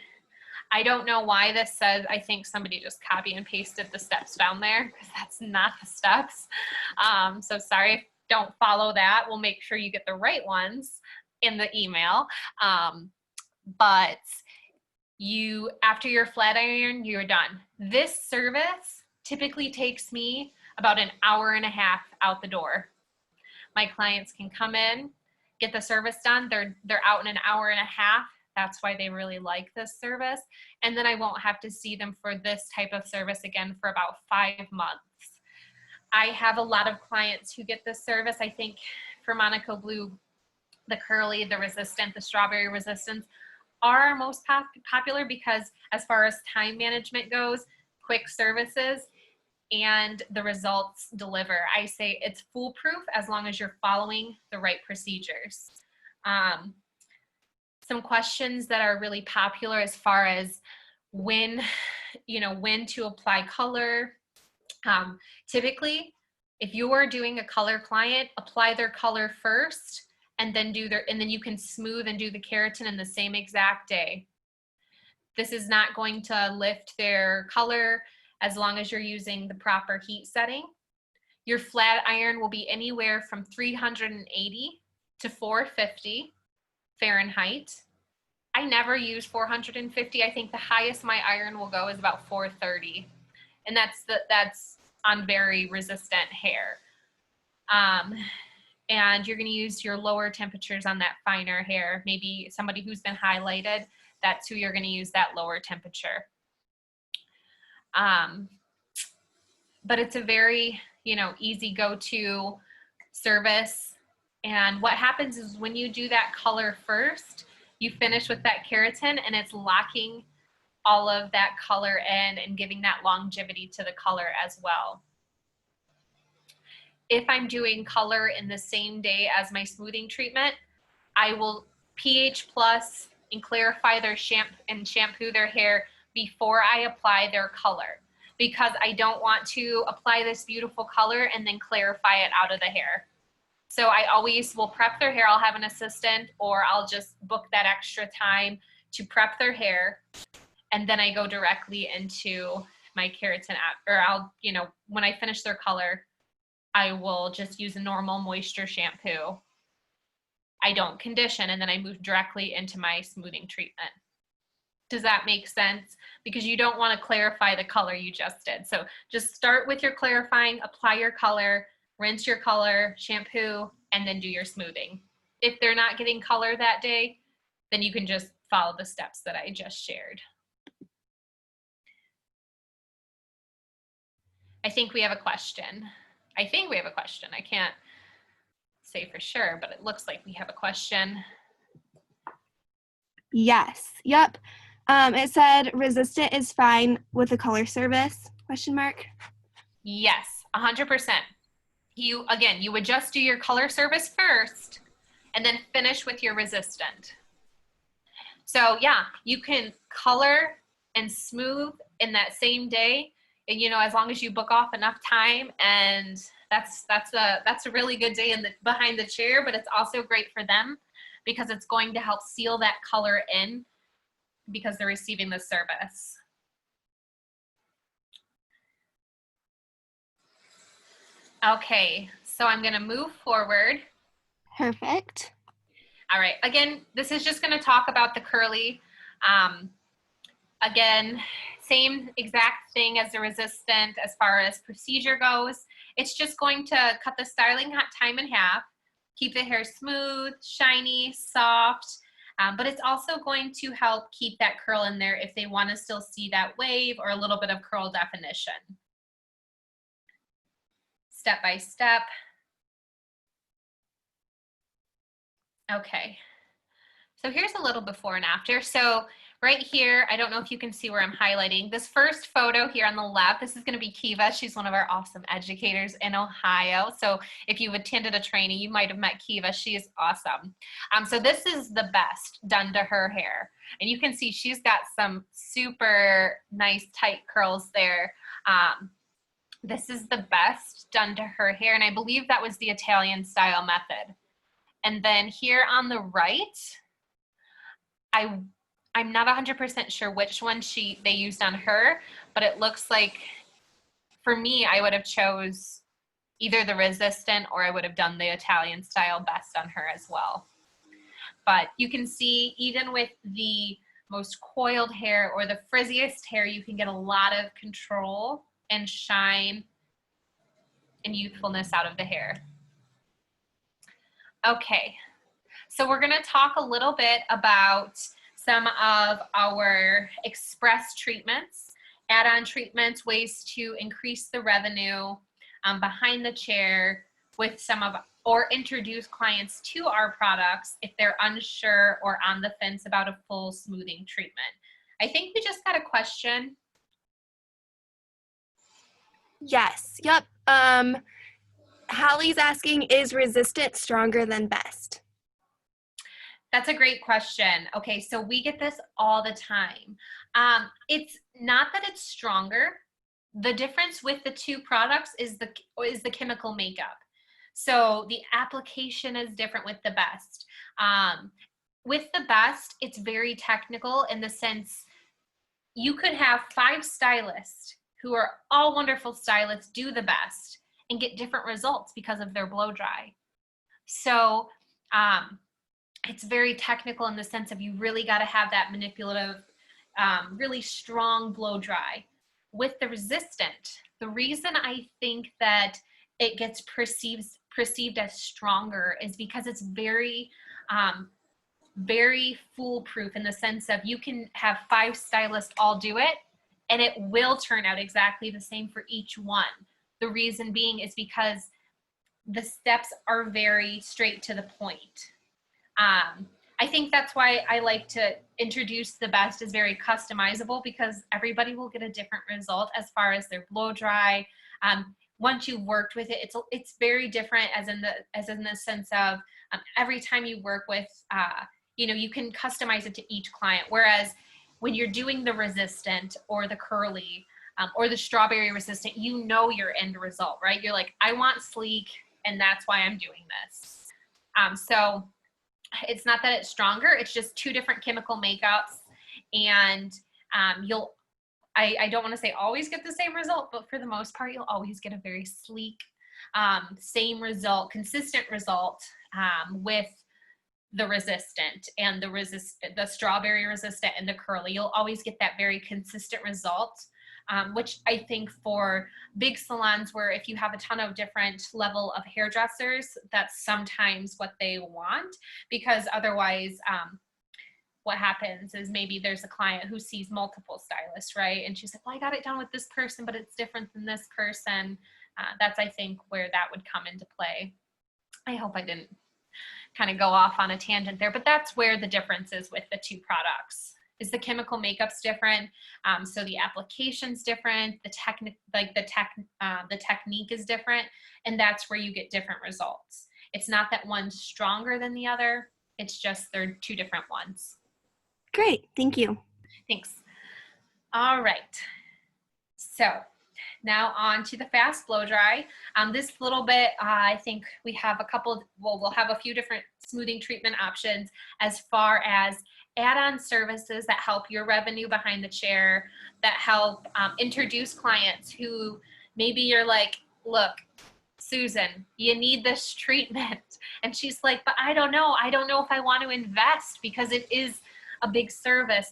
I don't know why this says, I think somebody just copy and pasted the steps down there, because that's not the steps. So sorry, don't follow that. We'll make sure you get the right ones in the email. But after your flat iron, you're done. This service typically takes me about an hour and a half out the door. My clients can come in, get the service done. They're out in an hour and a half. That's why they really like this service. And then I won't have to see them for this type of service again for about 5 months. I have a lot of clients who get this service. I think for Monaco Blue, the curly, the resistant, the strawberry resistance are our most popular, because as far as time management goes, quick services, and the results deliver. I say it's foolproof as long as you're following the right procedures. Some questions that are really popular as far as when to apply color. Typically, if you are doing a color client, apply their color first, and then you can smooth and do the keratin in the same exact day. This is not going to lift their color as long as you're using the proper heat setting. Your flat iron will be anywhere from 380 to 450 Fahrenheit. I never use 450. I think the highest my iron will go is about 430. And that's on very resistant hair. And you're going to use your lower temperatures on that finer hair. Maybe somebody who's been highlighted, that's who you're going to use that lower temperature. But it's a very, easy go-to service. And what happens is when you do that color first, you finish with that keratin, and it's locking all of that color in and giving that longevity to the color as well. If I'm doing color in the same day as my smoothing treatment, I will pH plus and clarify their shampoo their hair before I apply their color, because I don't want to apply this beautiful color and then clarify it out of the hair. So I always will prep their hair. I'll have an assistant, or I'll just book that extra time to prep their hair. And then I go directly into my keratin when I finish their color, I will just use a normal moisture shampoo. I don't condition, and then I move directly into my smoothing treatment. Does that make sense? Because you don't want to clarify the color you just did. So just start with your clarifying, apply your color, rinse your color, shampoo, and then do your smoothing. If they're not getting color that day, then you can just follow the steps that I just shared. I think we have a question. I can't say for sure, but it looks like we have a question. Yes. Yep. It said resistant is fine with the color service, question mark. Yes, 100%. You would just do your color service first and then finish with your resistant. So yeah, you can color and smooth in that same day, and as long as you book off enough time, and that's a really good day behind the chair, but it's also great for them because it's going to help seal that color in because they're receiving the service. Okay, so I'm gonna move forward. Perfect. All right, again, this is just gonna talk about the curly. Again, same exact thing as the resistant as far as procedure goes. It's just going to cut the styling time in half, keep the hair smooth, shiny, soft, but it's also going to help keep that curl in there if they want to still see that wave or a little bit of curl definition. Step by step. Okay, so here's a little before and after. So right here, I don't know if you can see where I'm highlighting. This first photo here on the left, this is going to be Kiva. She's one of our awesome educators in Ohio. So if you've attended a training, you might have met Kiva. She is awesome. So this is the best done to her hair. And you can see she's got some super nice tight curls there. This is the best done to her hair. And I believe that was the Italian style method. And then here on the right, I'm not 100% sure which one they used on her, but it looks like for me, I would have chose either the resistant or I would have done the Italian style best on her as well. But you can see even with the most coiled hair or the frizziest hair, you can get a lot of control and shine and youthfulness out of the hair. Okay, so we're gonna talk a little bit about some of our express treatments, add-on treatments, ways to increase the revenue behind the chair with or introduce clients to our products if they're unsure or on the fence about a full smoothing treatment. I think we just got a question. Yes. Yep. Hallie's asking, is resistant stronger than best? That's a great question. Okay, so we get this all the time. It's not that it's stronger. The difference with the two products is the chemical makeup. So the application is different with the best. With the best, it's very technical in the sense you could have 5 stylists who are all wonderful stylists do the best and get different results because of their blow dry. So it's very technical in the sense of you really got to have that manipulative, really strong blow dry. With the resistant, the reason I think that it gets perceived as stronger is because it's very, very foolproof in the sense of you can have 5 stylists all do it and it will turn out exactly the same for each one. The reason being is because the steps are very straight to the point. I think that's why I like to introduce the best as very customizable because everybody will get a different result as far as their blow dry. Once you've worked with it, it's very different as in the sense of every time you work with, you can customize it to each client. Whereas when you're doing the resistant or the curly or the strawberry resistant, you know your end result, right? You're like, I want sleek, and that's why I'm doing this. So it's not that it's stronger, it's just 2 different chemical makeups, and I don't want to say always get the same result, but for the most part, you'll always get a very sleek, same result, consistent result with the resistant and the strawberry resistant and the curly. You'll always get that very consistent result. Which I think for big salons where if you have a ton of different level of hairdressers, that's sometimes what they want because otherwise what happens is maybe there's a client who sees multiple stylists, right? And she's like, well, I got it done with this person, but it's different than this person. That's, I think, where that would come into play. I hope I didn't kind of go off on a tangent there, but that's where the difference is with the two products. Is the chemical makeup's different, so the application's different, the technique is different, and that's where you get different results. It's not that one's stronger than the other, it's just they're two different ones. Great, thank you. Thanks. All right, so now on to the fast blow dry. This little bit, I think we have a couple, well, we'll have a few different smoothing treatment options as far as add-on services that help your revenue behind the chair, that help introduce clients who maybe you're like, look, Susan, you need this treatment. And she's like, but I don't know if I want to invest because it is a big service.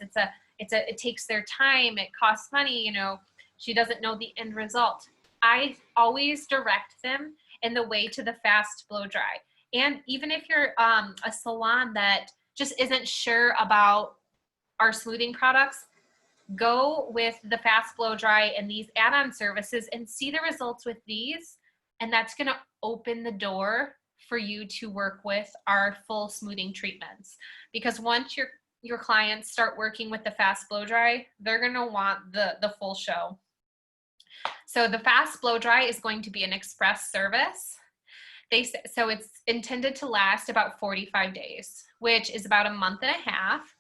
It takes their time, it costs money, you know, she doesn't know the end result. I always direct them in the way to the fast blow dry. And even if you're a salon that just isn't sure about our smoothing products, go with the fast blow dry and these add-on services and see the results with these. And that's gonna open the door for you to work with our full smoothing treatments. Because once your clients start working with the fast blow dry, they're gonna want the full show. So the fast blow dry is going to be an express service. So it's intended to last about 45 days, which is about a month and a half,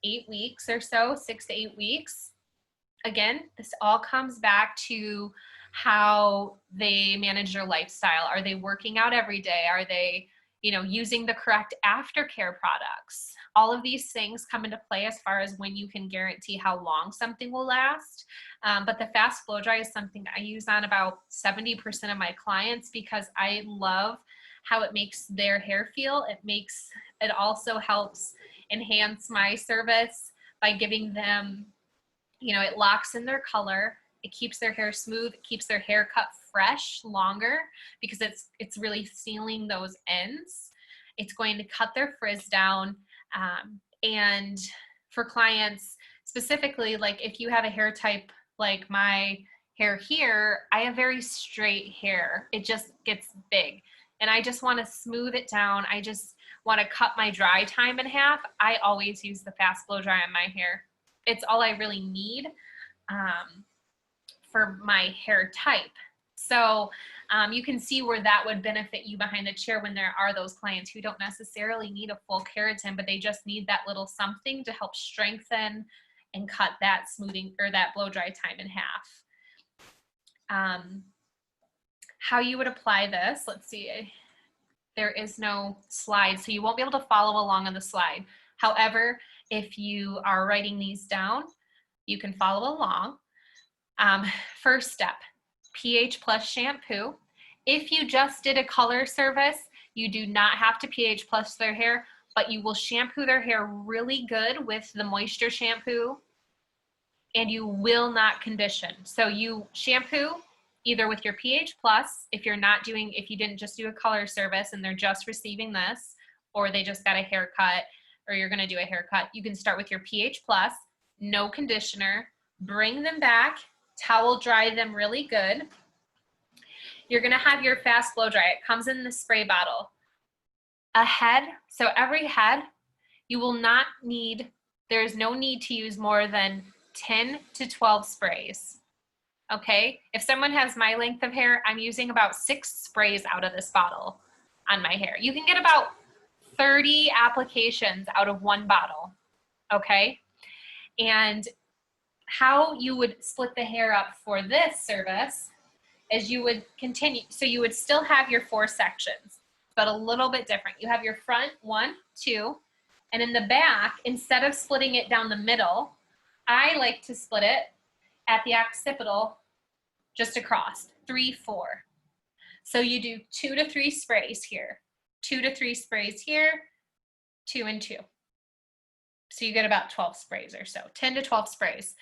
8 weeks or so, 6 to 8 weeks. Again, this all comes back to how they manage their lifestyle. Are they working out every day? Are they, you know, using the correct aftercare products? All of these things come into play as far as when you can guarantee how long something will last. But the fast blow dry is something I use on about 70% of my clients because I love how it makes their hair feel. It also helps enhance my service by giving them, you know, it locks in their color. It keeps their hair smooth. It keeps their hair cut fresh longer because it's really sealing those ends. It's going to cut their frizz down. And for clients specifically, like if you have a hair type like my hair here, I have very straight hair. It just gets big and I just want to smooth it down. I just want to cut my dry time in half. I always use the fast blow dry on my hair. It's all I really need for my hair type. So you can see where that would benefit you behind the chair when there are those clients who don't necessarily need a full keratin, but they just need that little something to help strengthen and cut that smoothing or that blow dry time in half. How you would apply this, let's see, there is no slide, so you won't be able to follow along on the slide. However, if you are writing these down, you can follow along. First step, pH plus shampoo. If you just did a color service, you do not have to pH plus their hair, but you will shampoo their hair really good with the moisture shampoo and you will not condition. So you shampoo either with your pH plus, if you didn't just do a color service and they're just receiving this, or they just got a haircut, or you're gonna do a haircut, you can start with your pH plus, no conditioner, bring them back, towel dry them really good. You're gonna have your fast blow dry. It comes in the spray bottle. A head, so every head, you will not need, there's no need to use more than 10 to 12 sprays. Okay, if someone has my length of hair, I'm using about 6 sprays out of this bottle on my hair. You can get about 30 applications out of one bottle, okay? And how you would split the hair up for this service is you would continue, so you would still have your 4 sections, but a little bit different. You have your front 1, 2, and in the back, instead of splitting it down the middle, I like to split it at the occipital just across, 3, 4. So you do 2 to 3 sprays here, 2 to 3 sprays here, 2 and 2. So you get about 12 sprays or so, 10 to 12 sprays.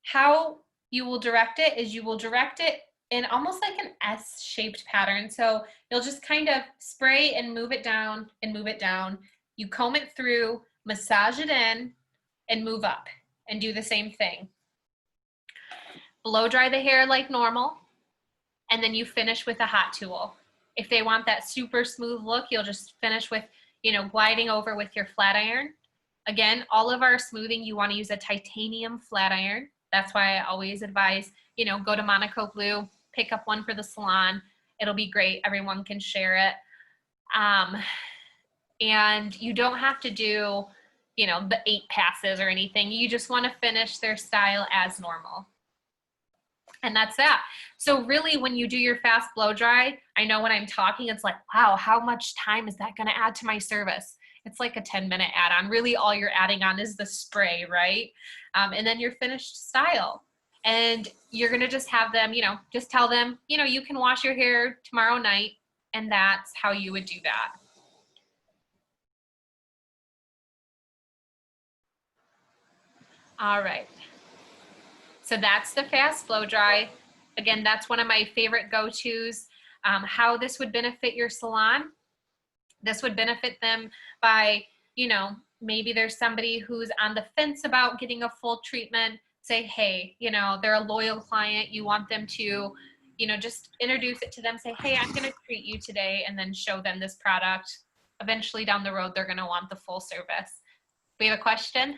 How you will direct it is you will direct it in almost like an S-shaped pattern. So you'll just kind of spray and move it down and move it down. You comb it through massage it in, and move up and do the same thing. Blow dry the hair like normal, and then you finish with a hot tool. If they want that super smooth look, you'll just finish with, gliding over with your flat iron. Again, all of our smoothing, you want to use a titanium flat iron. That's why I always advise, go to Monaco Blue, pick up one for the salon. It'll be great. Everyone can share it. And you don't have to do, the 8 passes or anything. You just want to finish their style as normal. And that's that. So really, when you do your fast blow dry, I know when I'm talking, it's like, wow, how much time is that going to add to my service? It's like a 10-minute add-on. Really, all you're adding on is the spray, right? And then your finished style. And you're going to just have them, just tell them, you can wash your hair tomorrow night. And that's how you would do that. All right. So that's the fast blow dry. Again, that's one of my favorite go-tos. How this would benefit your salon. This would benefit them by, maybe there's somebody who's on the fence about getting a full treatment. Say, hey, they're a loyal client. You want them to, just introduce it to them. Say, hey, I'm going to treat you today, and then show them this product. Eventually down the road, they're going to want the full service. We have a question?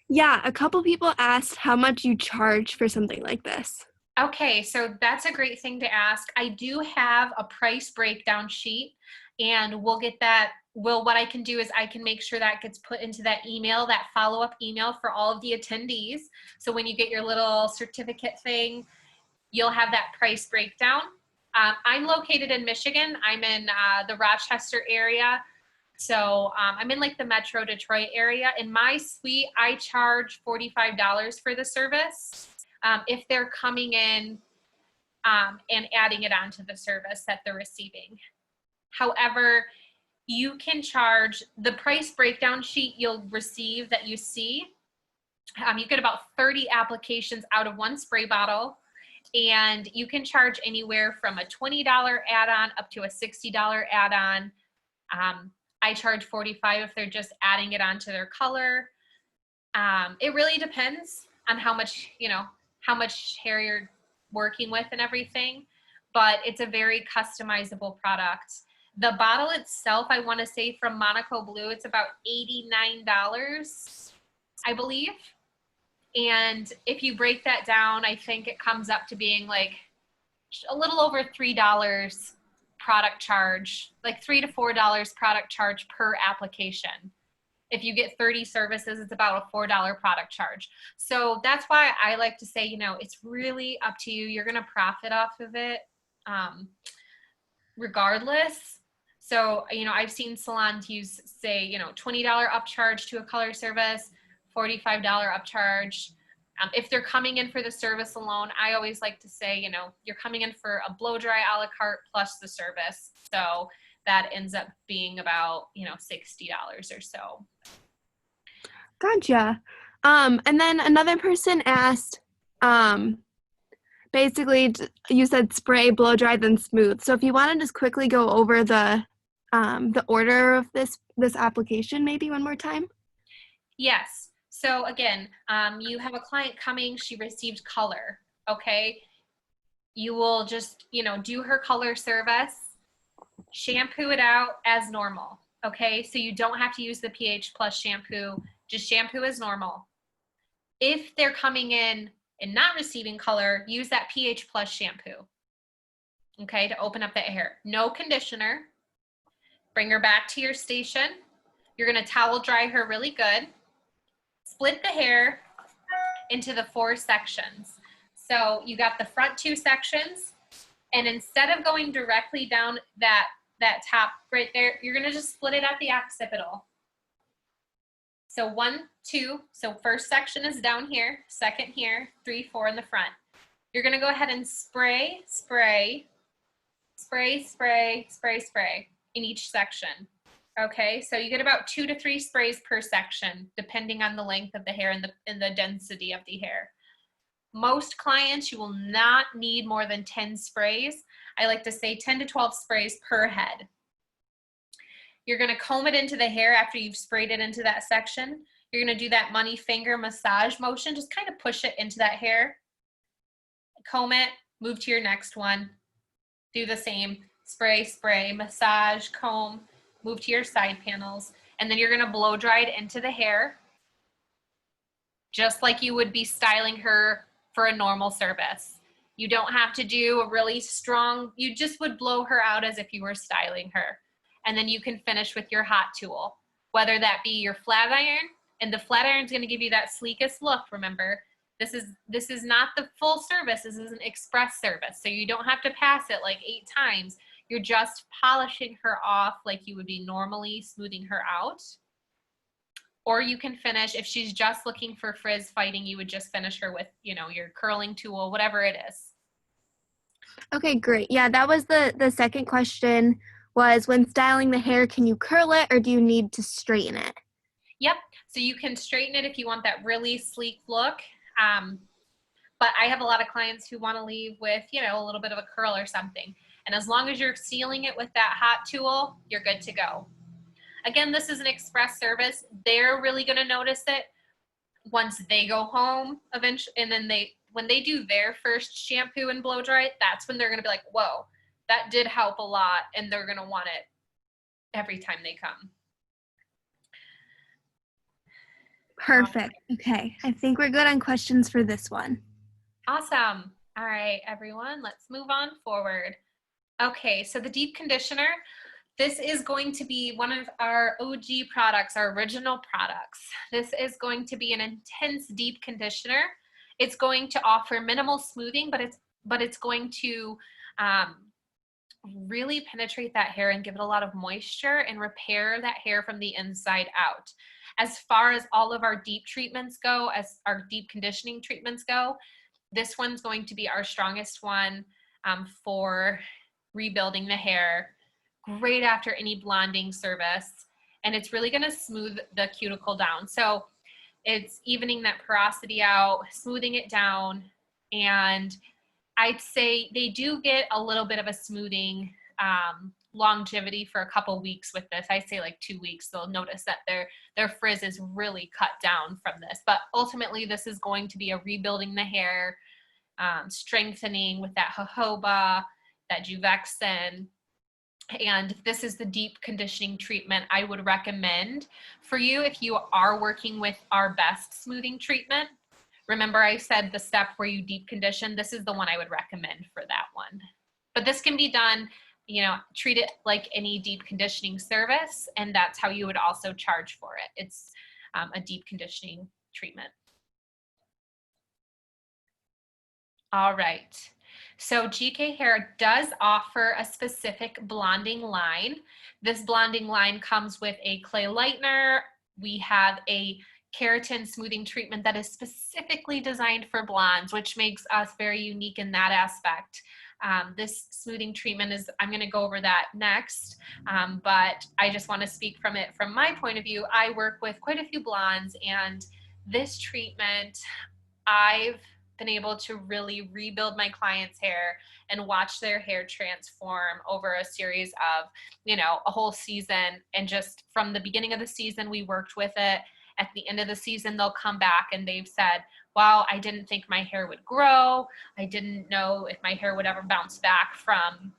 Yeah, a couple people asked how much you charge for something like this. Okay, so that's a great thing to ask. I do have a price breakdown sheet, and we'll get that. What I can do is I can make sure that gets put into that email, that follow-up email for all of the attendees. So when you get your little certificate thing, you'll have that price breakdown. I'm located in Michigan. I'm in the Rochester area. So I'm in like the Metro Detroit area. In my suite, I charge $45 for the service if they're coming in and adding it onto the service that they're receiving. However, you can charge the price breakdown sheet you'll receive that you see. You get about 30 applications out of one spray bottle, and you can charge anywhere from a $20 add-on up to a $60 add-on. I charge $45 if they're just adding it onto their color. It really depends on how much hair you're working with and everything, but it's a very customizable product. The bottle itself, I want to say from Monaco Blue, it's about $89, I believe. And if you break that down, I think it comes up to being like a little over $3 product charge, like $3 to $4 product charge per application. If you get 30 services, it's about a $4 product charge. So that's why I like to say, it's really up to you. You're going to profit off of it regardless. So, I've seen salons use, say, $20 upcharge to a color service, $45 upcharge. If they're coming in for the service alone, I always like to say, you're coming in for a blow dry a la carte plus the service. So that ends up being about, $60 or so. Gotcha. And then another person asked, basically you said spray, blow dry, then smooth. So if you want to just quickly go over the order of this application maybe one more time. Yes. So again, you have a client coming, she received color, okay? You will just, do her color service, shampoo it out as normal, okay? So you don't have to use the pH plus shampoo, just shampoo as normal. If they're coming in and not receiving color, use that pH plus shampoo, okay, to open up the hair. No conditioner. Bring her back to your station. You're gonna towel dry her really good. Split the hair into the 4 sections. So you got the front 2 sections, and instead of going directly down that top right there, you're gonna just split it at the occipital. So 1, 2, so first section is down here, second here, 3, 4 in the front. You're gonna go ahead and spray, spray, spray, spray, spray, spray in each section. Okay, so you get about 2 to 3 sprays per section, depending on the length of the hair and the density of the hair. Most clients, you will not need more than 10 sprays. I like to say 10 to 12 sprays per head. You're going to comb it into the hair after you've sprayed it into that section. You're going to do that money finger massage motion. Just kind of push it into that hair. Comb it, move to your next one. Do the same. Spray, spray, massage, comb, move to your side panels. And then you're going to blow dry it into the hair, just like you would be styling her for a normal service. You don't have to do a really strong, you just would blow her out as if you were styling her. And then you can finish with your hot tool, whether that be your flat iron, and the flat iron is going to give you that sleekest look. Remember, this is not the full service. This is an express service. So you don't have to pass it like 8 times. You're just polishing her off like you would be normally smoothing her out. Or you can finish, if she's just looking for frizz fighting, you would just finish her with, you know, your curling tool, whatever it is. Okay, great. Yeah, that was the second question, was when styling the hair, can you curl it or do you need to straighten it? Yep. So you can straighten it if you want that really sleek look. But I have a lot of clients who want to leave with, you know, a little bit of a curl or something. And as long as you're sealing it with that hot tool, you're good to go. Again, this is an express service. They're really going to notice it once they go home eventually. And then when they do their first shampoo and blow dry, that's when they're going to be like, whoa, that did help a lot. And they're going to want it every time they come. Perfect. Okay, I think we're good on questions for this one. Awesome. All right, everyone, let's move on forward. Okay, so the deep conditioner, this is going to be one of our OG products, our original products. This is going to be an intense deep conditioner. It's going to offer minimal smoothing, but it's going to really penetrate that hair and give it a lot of moisture and repair that hair from the inside out. As far as all of our deep treatments go, as our deep conditioning treatments go, this one's going to be our strongest one for rebuilding the hair. Great after any blonding service. And it's really going to smooth the cuticle down. So it's evening that porosity out, smoothing it down. And I'd say they do get a little bit of a smoothing longevity for a couple weeks with this. I say like 2 weeks. They'll notice that their frizz is really cut down from this. But ultimately, this is going to be a rebuilding the hair, strengthening with that jojoba, that Juvexen. And this is the deep conditioning treatment I would recommend for you if you are working with our best smoothing treatment. Remember I said the step where you deep condition, this is the one I would recommend for that one. But this can be done, you know, treat it like any deep conditioning service, and that's how you would also charge for it. It's a deep conditioning treatment. All right. So GK Hair does offer a specific blonding line. This blonding line comes with a clay lightener. We have a keratin smoothing treatment that is specifically designed for blondes, which makes us very unique in that aspect. This smoothing treatment is, I'm going to go over that next, but I just want to speak from it from my point of view. I work with quite a few blondes, and this treatment, I've been able to really rebuild my clients' hair and watch their hair transform over a series of, you know, a whole season. And just from the beginning of the season, we worked with it. At the end of the season, they'll come back and they've said, wow, I didn't think my hair would grow. I didn't know if my hair would ever bounce back from,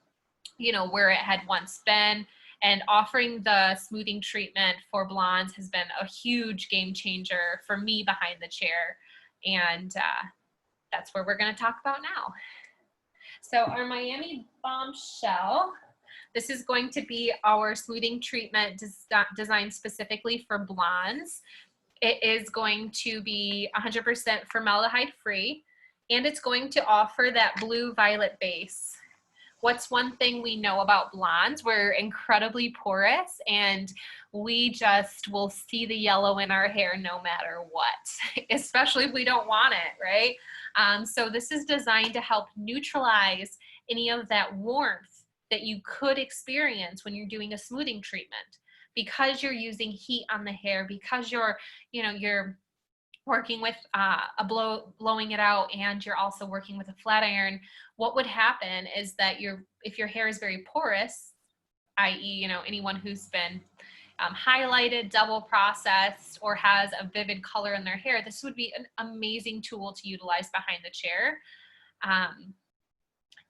you know, where it had once been. And offering the smoothing treatment for blondes has been a huge game changer for me behind the chair. And that's where we're going to talk about now. So our Miami Bombshell, this is going to be our smoothing treatment designed specifically for blondes. It is going to be 100% formaldehyde free, and it's going to offer that blue violet base. What's one thing we know about blondes? We're incredibly porous, and we just will see the yellow in our hair no matter what, especially if we don't want it, right? So this is designed to help neutralize any of that warmth that you could experience when you're doing a smoothing treatment. Because you're using heat on the hair, because you're working with blowing it out, and you're also working with a flat iron, what would happen is that if your hair is very porous, i.e., you know, anyone who's been highlighted, double processed, or has a vivid color in their hair, this would be an amazing tool to utilize behind the chair.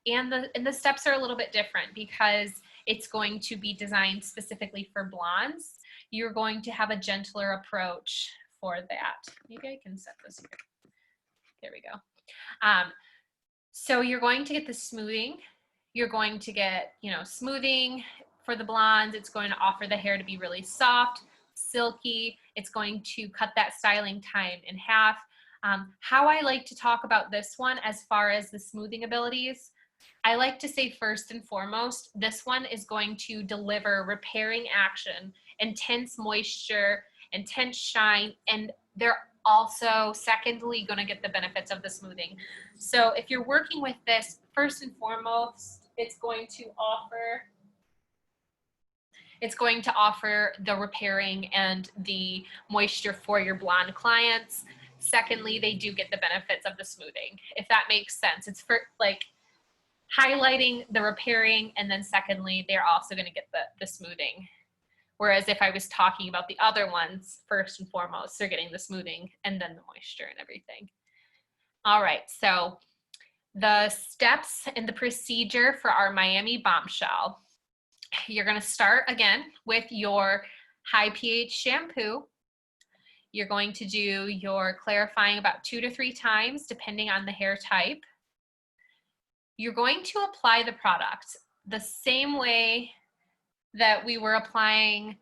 And the steps are a little bit different because it's going to be designed specifically for blondes. You're going to have a gentler approach for that. Maybe I can set this here. There we go. So you're going to get the smoothing. You're going to get, you know, smoothing for the blondes. It's going to offer the hair to be really soft, silky. It's going to cut that styling time in half. How I like to talk about this one as far as the smoothing abilities, I like to say first and foremost, this one is going to deliver repairing action, intense moisture, intense shine, and they're also secondly going to get the benefits of the smoothing. So if you're working with this, first and foremost, it's going to offer the repairing and the moisture for your blonde clients. Secondly, they do get the benefits of the smoothing, if that makes sense. It's for like highlighting the repairing, and then secondly, they're also going to get the smoothing. Whereas if I was talking about the other ones, first and foremost, they're getting the smoothing and then the moisture and everything. All right, so the steps and the procedure for our Miami Bombshell. You're going to start again with your high pH shampoo. You're going to do your clarifying about 2 to 3 times, depending on the hair type. You're going to apply the product the same way that we were applying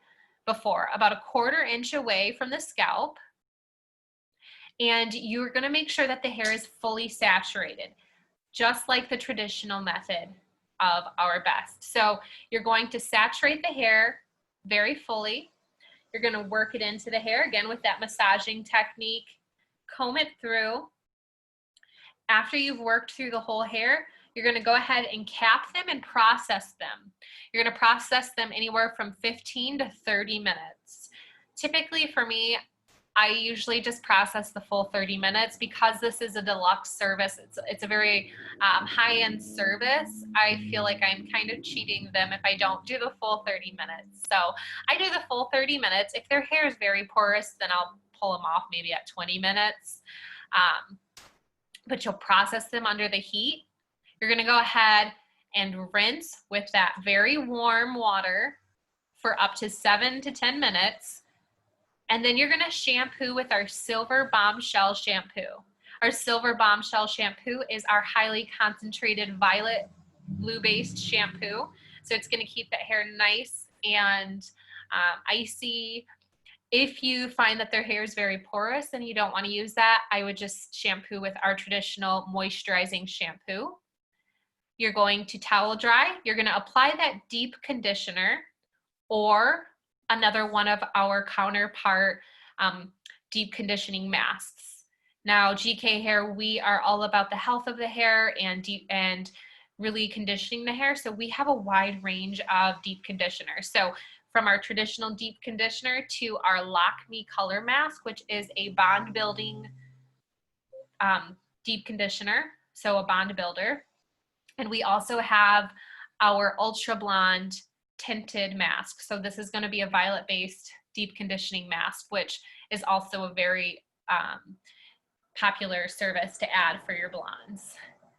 before, about a 1/4 inch away from the scalp. And you're going to make sure that the hair is fully saturated, just like the traditional method of our best. So you're going to saturate the hair very fully. You're going to work it into the hair again with that massaging technique, comb it through. After you've worked through the whole hair, you're going to go ahead and cap them and process them. You're going to process them anywhere from 15 to 30 minutes. Typically for me, I usually just process the full 30 minutes because this is a deluxe service. It's a very high-end service. I feel like I'm kind of cheating them if I don't do the full 30 minutes. So I do the full 30 minutes. If their hair is very porous, then I'll pull them off maybe at 20 minutes. But you'll process them under the heat. You're going to go ahead and rinse with that very warm water for up to 7 to 10 minutes. And then you're going to shampoo with our Silver Bombshell shampoo. Our Silver Bombshell shampoo is our highly concentrated violet blue-based shampoo. So it's going to keep that hair nice and icy. If you find that their hair is very porous and you don't want to use that, I would just shampoo with our traditional moisturizing shampoo. You're going to towel dry. You're going to apply that deep conditioner or another one of our counterpart deep conditioning masks. Now, GK Hair, we are all about the health of the hair and really conditioning the hair. So we have a wide range of deep conditioners. So from our traditional deep conditioner to our Lock Me Color Mask, which is a bond building deep conditioner, so a bond builder. And we also have our Ultra Blonde tinted mask. So this is going to be a violet-based deep conditioning mask, which is also a very popular service to add for your blondes.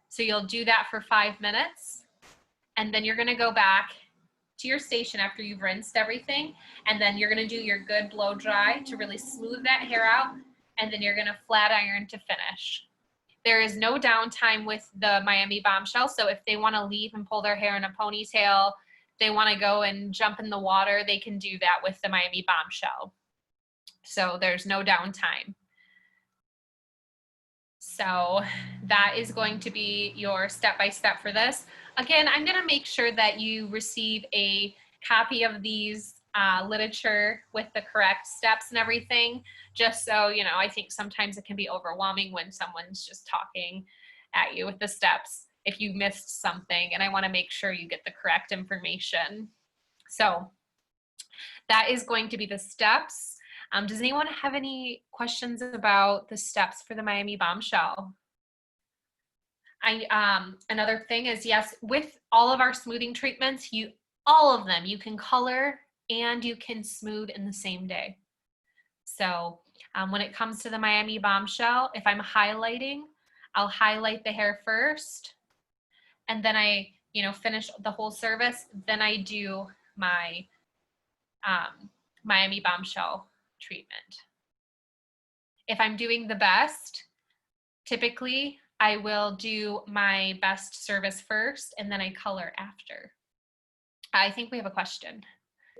So you'll do that for 5 minutes, and then you're going to go back to your station after you've rinsed everything, and then you're going to do your good blow dry to really smooth that hair out, and then you're going to flat iron to finish. There is no downtime with the Miami Bombshell, so if they want to leave and pull their hair in a ponytail, they want to go and jump in the water, they can do that with the Miami Bombshell. So there's no downtime. So that is going to be your step-by-step for this. Again, I'm going to make sure that you receive a copy of these literature with the correct steps and everything, just so, you know, I think sometimes it can be overwhelming when someone's just talking at you with the steps if you missed something, and I want to make sure you get the correct information. So that is going to be the steps. Does anyone have any questions about the steps for the Miami Bombshell? Another thing is, yes, with all of our smoothing treatments, you all of them. You can color and you can smooth in the same day. So when it comes to the Miami Bombshell, if I'm highlighting, I'll highlight the hair first, and then I, finish the whole service. Then I do my Miami Bombshell treatment. If I'm doing the best, typically I will do my best service first, and then I color after. I think we have a question.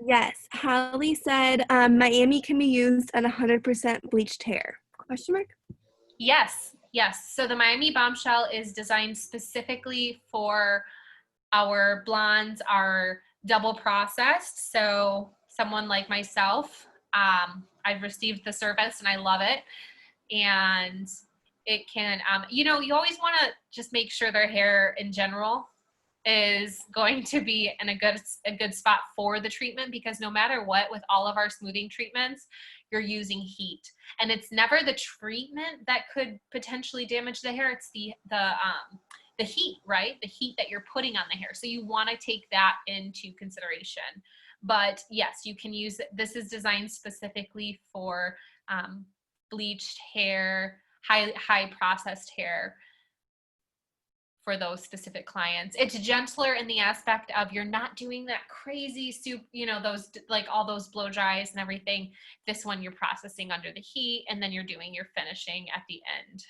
Yes, Holly said Miami can be used on 100% bleached hair. Question mark? Yes, yes. So the Miami Bombshell is designed specifically for our blondes, our double processed. So someone like myself, I've received the service and I love it. And it can, you always want to just make sure their hair in general is going to be in a good spot for the treatment, because no matter what, with all of our smoothing treatments, you're using heat, and it's never the treatment that could potentially damage the hair. It's the heat, right? The heat that you're putting on the hair. So you want to take that into consideration. But yes, you can use it. This is designed specifically for bleached hair, high processed hair, for those specific clients. It's gentler in the aspect of you're not doing that crazy soup, those like all those blow dries and everything. This one you're processing under the heat, and then you're doing your finishing at the end.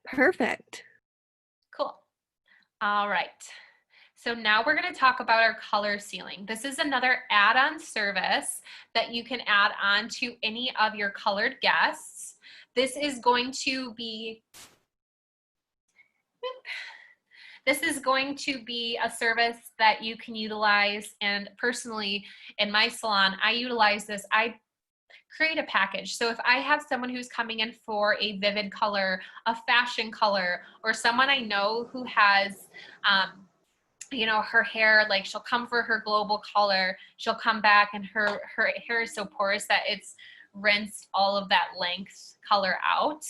Perfect. Cool. All right. So now we're going to talk about our color sealing. This is another add-on service that you can add on to any of your colored guests. This is going to be a service that you can utilize. And personally, in my salon, I utilize this. I create a package. So if I have someone who's coming in for a vivid color, a fashion color, or someone I know who has, her hair, like she'll come for her global color, she'll come back and her hair is so porous that it's rinsed all of that length color out.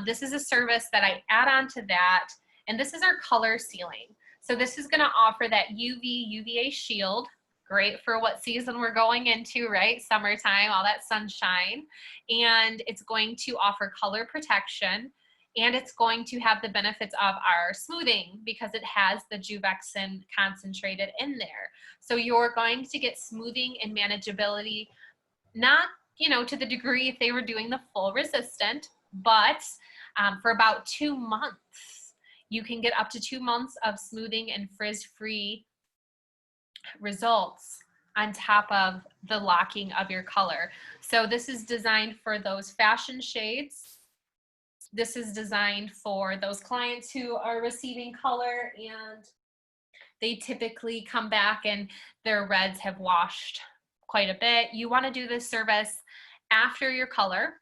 This is a service that I add on to that. And this is our color sealing. So this is going to offer that UVA shield. Great for what season we're going into, right? Summertime, all that sunshine. And it's going to offer color protection. And it's going to have the benefits of our smoothing, because it has the Juvexin concentrated in there. So you're going to get smoothing and manageability, not, to the degree if they were doing the full resistant, but for about 2 months. You can get up to 2 months of smoothing and frizz-free results on top of the locking of your color. So this is designed for those fashion shades. This is designed for those clients who are receiving color and they typically come back and their reds have washed quite a bit. You want to do this service after your color.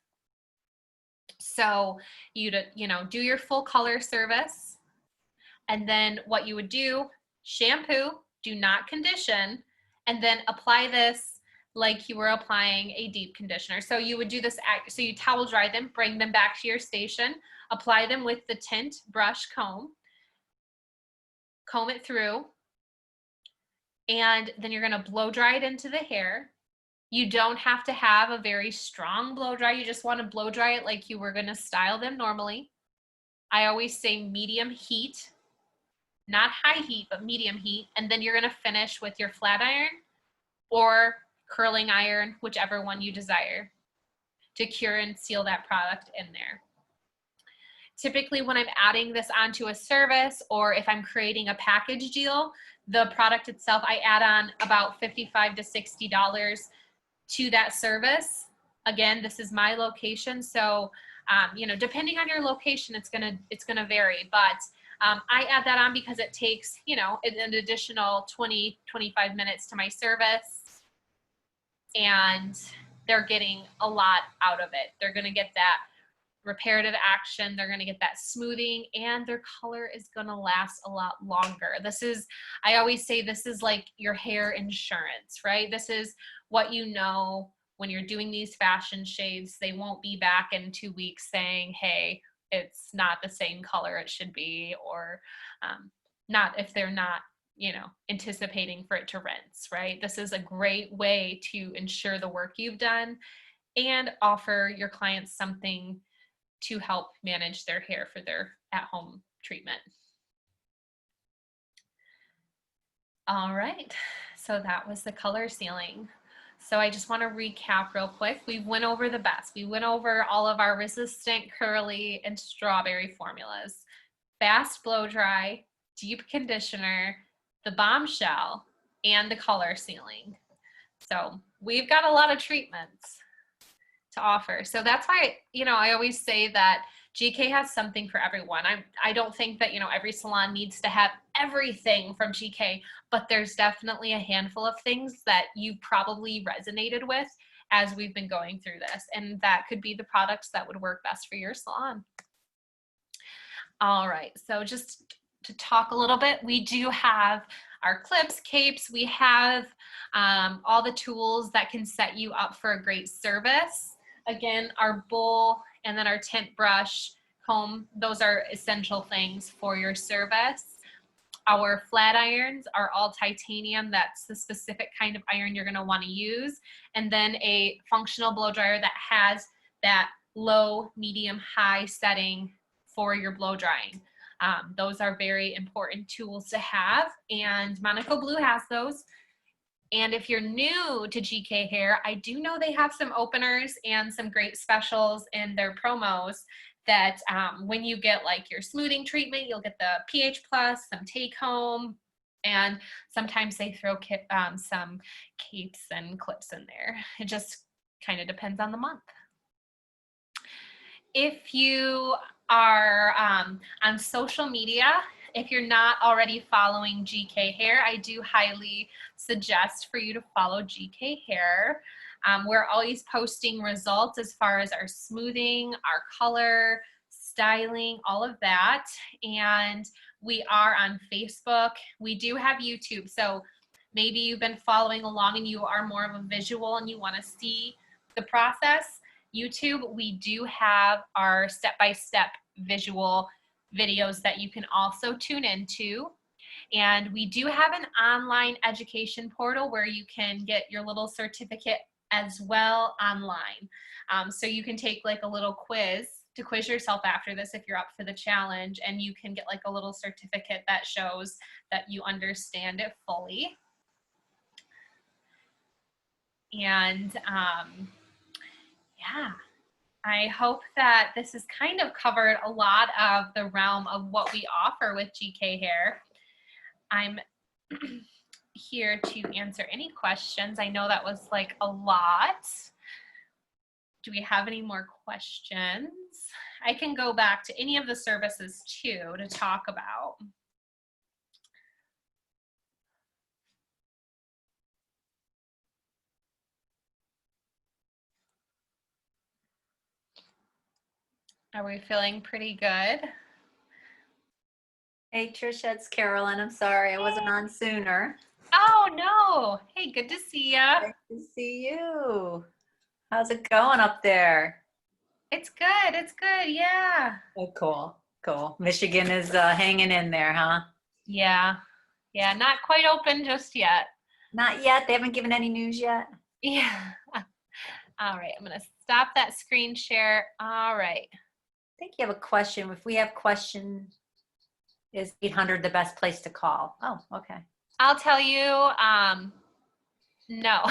So you do your full color service. And then what you would do, shampoo, do not condition, and then apply this like you were applying a deep conditioner. So you would do this, so you towel dry them, bring them back to your station, apply them with the tint brush comb it through, and then you're gonna blow dry it into the hair. You don't have to have a very strong blow dry. You just wanna blow dry it like you were gonna style them normally. I always say medium heat, not high heat, but medium heat. And then you're going to finish with your flat iron or curling iron, whichever one you desire, to cure and seal that product in there. Typically, when I'm adding this onto a service, or if I'm creating a package deal, the product itself, I add on about $55 to $60 to that service. Again, this is my location. So, depending on your location, it's gonna vary, but I add that on because it takes, an additional 20-25 minutes to my service, and they're getting a lot out of it. They're going to get that reparative action, they're going to get that smoothing, and their color is going to last a lot longer. I always say this is like your hair insurance, right? This is what when you're doing these fashion shades, they won't be back in 2 weeks saying, hey, it's not the same color it should be, or not if they're not anticipating for it to rinse, right? This is a great way to ensure the work you've done and offer your clients something to help manage their hair for their at-home treatment. All right, so that was the color sealing. So I just want to recap real quick. We went over the best. We went over all of our resistant, curly, and strawberry formulas. Fast blow dry, deep conditioner, the bombshell, and the color sealing. So we've got a lot of treatments to offer. So that's why, I always say that GK has something for everyone. I don't think that, every salon needs to have everything from GK, but there's definitely a handful of things that you probably resonated with as we've been going through this. And that could be the products that would work best for your salon. All right, so just to talk a little bit, we do have our clips, capes, we have all the tools that can set you up for a great service. Again, our bowl and then our tint brush, comb, those are essential things for your service. Our flat irons are all titanium. That's the specific kind of iron you're gonna wanna use. And then a functional blow dryer that has that low, medium, high setting for your blow drying. Those are very important tools to have, and Monaco Blue has those. And if you're new to GK Hair, I do know they have some openers and some great specials in their promos that when you get like your smoothing treatment, you'll get the pH Plus, some take home, and sometimes they throw some capes and clips in there. It just kind of depends on the month. If you are on social media, if you're not already following GK Hair, I do highly suggest for you to follow GK Hair. We're always posting results as far as our smoothing, our color, styling, all of that. And we are on Facebook. We do have YouTube. So maybe you've been following along and you are more of a visual and you want to see the process. YouTube, we do have our step-by-step visual videos that you can also tune into. And we do have an online education portal where you can get your little certificate as well online. So you can take like a little quiz to quiz yourself after this if you're up for the challenge, and you can get like a little certificate that shows that you understand it fully. And yeah, I hope that this has kind of covered a lot of the realm of what we offer with GK Hair. I'm here to answer any questions. I know that was like a lot. Do we have any more questions? I can go back to any of the services too to talk about. Are we feeling pretty good? Hey Trisha, it's Carolyn. I'm sorry I wasn't on sooner. Oh no. Hey, good to see ya. Nice to see you. How's it going up there? It's good. It's good. Yeah. Oh, cool. Cool. Michigan is hanging in there, huh? Yeah. Yeah. Not quite open just yet. Not yet. They haven't given any news yet. Yeah. All right. I'm going to stop that screen share. All right. I think you have a question. If we have questions, is 800 the best place to call? Oh, okay. I'll tell you, no,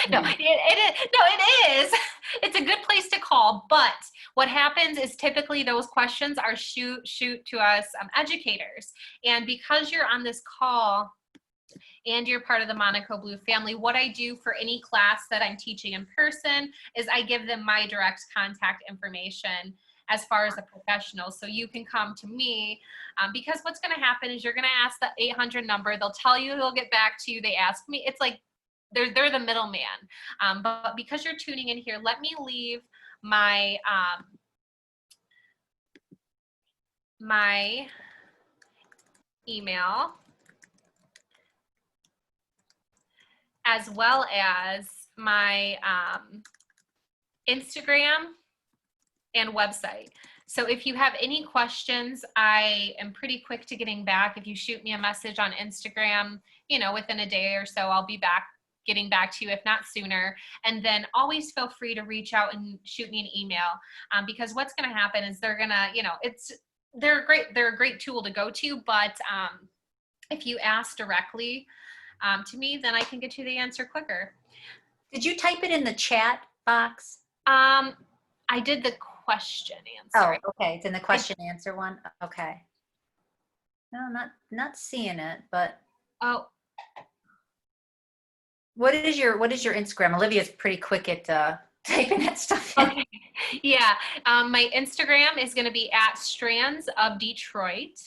no, it is. It's a good place to call, but what happens is typically those questions are shoot to us educators. And because you're on this call and you're part of the Monaco Blue family, what I do for any class that I'm teaching in person is I give them my direct contact information as far as a professional. So you can come to me because what's going to happen is you're going to ask the 800 number. They'll tell you, they'll get back to you. They ask me. It's like they're the middleman. But because you're tuning in here, let me leave my my email as well as my Instagram and website. So if you have any questions, I am pretty quick to getting back. If you shoot me a message on Instagram, within a day or so, I'll be getting back to you, if not sooner. And then always feel free to reach out and shoot me an email, because what's going to happen is they're going to, they're a great tool to go to, but if you ask directly to me, then I can get you the answer quicker. Did you type it in the chat box? I did the question answer. Oh, okay. It's in the question answer one. Okay. No, not seeing it, but Oh, what is your Instagram? Olivia's pretty quick at typing that stuff in. okay. Yeah. My Instagram is going to be at Strands of Detroit.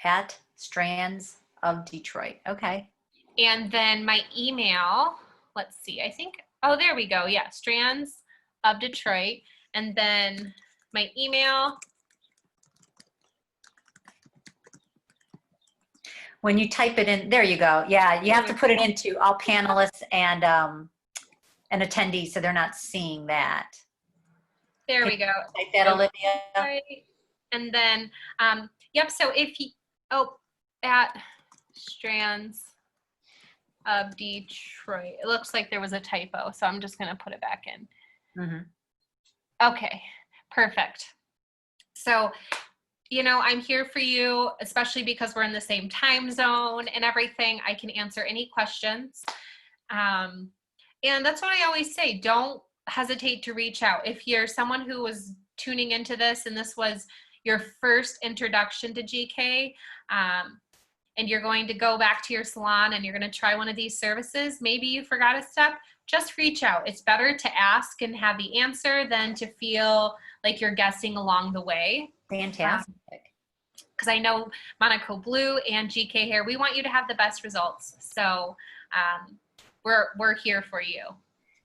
At Strands of Detroit. Okay. And then my email, let's see, oh, there we go. Yeah, Strands of Detroit. And then my email. When you type it in, there you go. Yeah, you have to put it into all panelists and attendees, so they're not seeing that. There we go. Type that, Olivia. Right. And then, yep. So if you, at Strands of Detroit, it looks like there was a typo, so I'm just going to put it back in. Mm-hmm. Okay, perfect. So, I'm here for you, especially because we're in the same time zone and everything. I can answer any questions. And that's what I always say. Don't hesitate to reach out. If you're someone who was tuning into this and this was your first introduction to GK, and you're going to go back to your salon and you're going to try one of these services, maybe you forgot a step, just reach out. It's better to ask and have the answer than to feel like you're guessing along the way. Fantastic. Because I know Monaco Blue and GK Hair, we want you to have the best results. So we're here for you.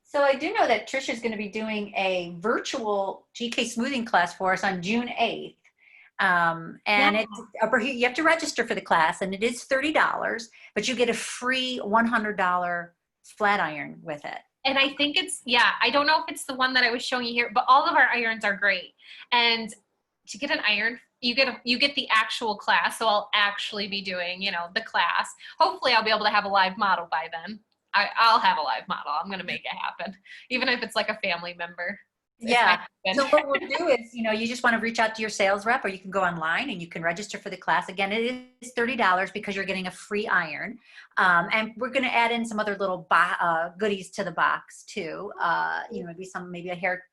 So I do know that Trisha's going to be doing a virtual GK smoothing class for us on June 8th. You have to register for the class, and it is $30, but you get a free $100 flat iron with it. And I think I don't know if it's the one that I was showing you here, but all of our irons are great. And to get an iron, you get the actual class. So I'll actually be doing, the class. Hopefully I'll be able to have a live model by then. I'll have a live model. I'm going to make it happen, even if it's like a family member. Yeah. So what we'll do is, you just want to reach out to your sales rep, or you can go online and you can register for the class. Again, it is $30 because you're getting a free iron. And we're going to add in some other little goodies to the box too. Maybe a hair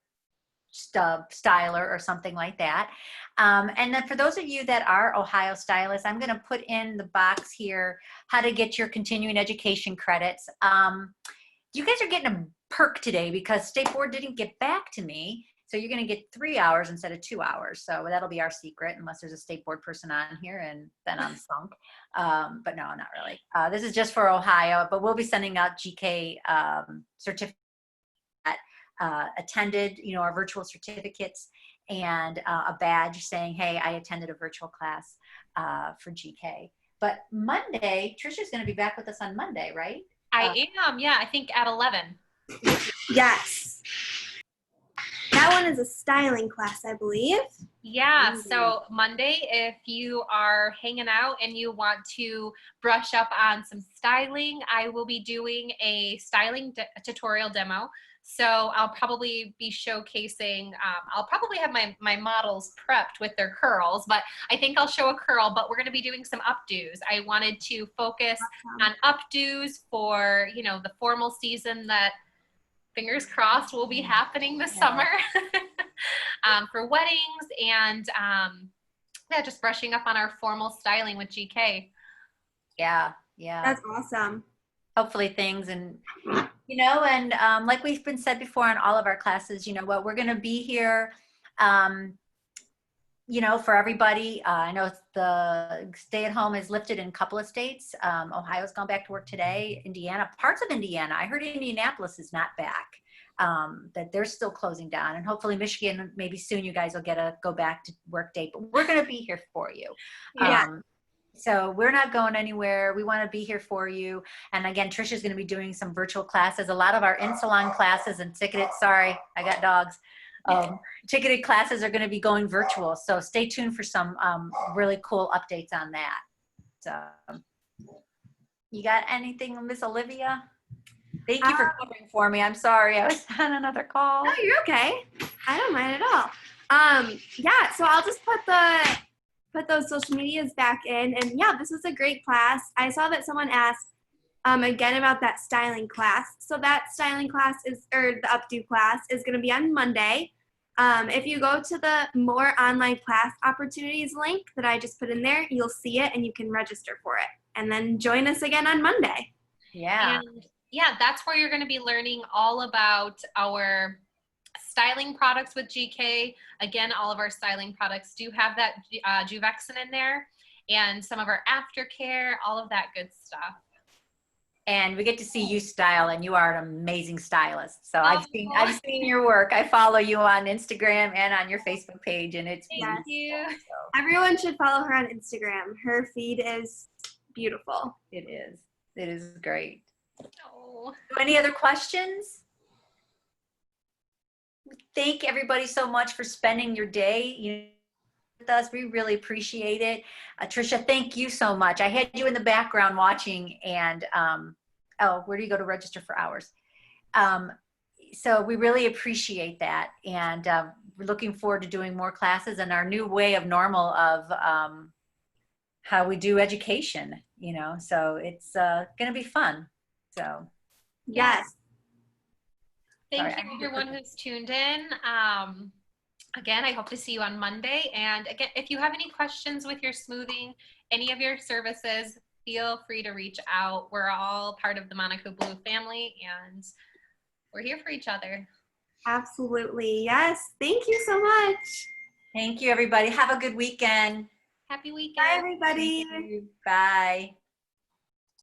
styler or something like that. And then for those of you that are Ohio stylists, I'm going to put in the box here how to get your continuing education credits. You guys are getting a perk today because State Board didn't get back to me. So you're going to get 3 hours instead of 2 hours. So that'll be our secret, unless there's a State Board person on here, and then I'm sunk. But no, not really. This is just for Ohio, but we'll be sending out GK certificates that attended, our virtual certificates, and a badge saying, hey, I attended a virtual class for GK. But Monday, Trisha's going to be back with us on Monday, right? I am, yeah, I think at 11. Yes. That one is a styling class, I believe. Yeah, so Monday, if you are hanging out and you want to brush up on some styling, I will be doing a styling tutorial demo. So I'll probably be showcasing, I'll probably have my models prepped with their curls, but I think I'll show a curl, but we're going to be doing some updos. I wanted to focus on updos for, the formal season that, fingers crossed, will be happening this summer for weddings, and just brushing up on our formal styling with GK. Yeah. That's awesome. Hopefully things and like we've been said before on all of our classes, we're going to be here, for everybody. I know the stay-at-home is lifted in a couple of states. Ohio's gone back to work today. Indiana, parts of Indiana. I heard Indianapolis is not back, that they're still closing down. And hopefully Michigan, maybe soon you guys will get a go back to work date. But we're going to be here for you. Yeah. So we're not going anywhere. We want to be here for you. And again, Trisha's going to be doing some virtual classes. A lot of our in-salon classes and ticketed, sorry, I got dogs. Ticketed classes are going to be going virtual. So stay tuned for some really cool updates on that. So you got anything, Miss Olivia? Thank you for covering for me. I'm sorry. I was on another call. No, you're okay. I don't mind at all. Yeah, so I'll just put those social medias back in. And yeah, this was a great class. I saw that someone asked again about that styling class. So that styling class or the updo class is going to be on Monday. If you go to the more online class opportunities link that I just put in there, you'll see it and you can register for it. And then join us again on Monday. Yeah. And yeah, that's where you're going to be learning all about our styling products with GK. Again, all of our styling products do have that Juvexin in there, and some of our aftercare, all of that good stuff. And we get to see you style, and you are an amazing stylist. So I've seen your work. I follow you on Instagram and on your Facebook page, and it's Thank you. So Everyone should follow her on Instagram. Her feed is beautiful. it is. It is great. Oh. So any other questions? Thank everybody so much for spending your day with us. We really appreciate it. Trisha, thank you so much. I had you in the background watching, and oh, where do you go to register for hours? So we really appreciate that, and we're looking forward to doing more classes and our new way of normal of how we do education, so it's going to be fun. So Yes. Thank you everyone who's tuned in. Again, I hope to see you on Monday. And again, if you have any questions with your smoothing, any of your services, feel free to reach out. We're all part of the Monaco Blue family, and we're here for each other. Absolutely. Yes. Thank you so much. Thank you, everybody. Have a good weekend. Happy weekend. Bye, everybody. Bye.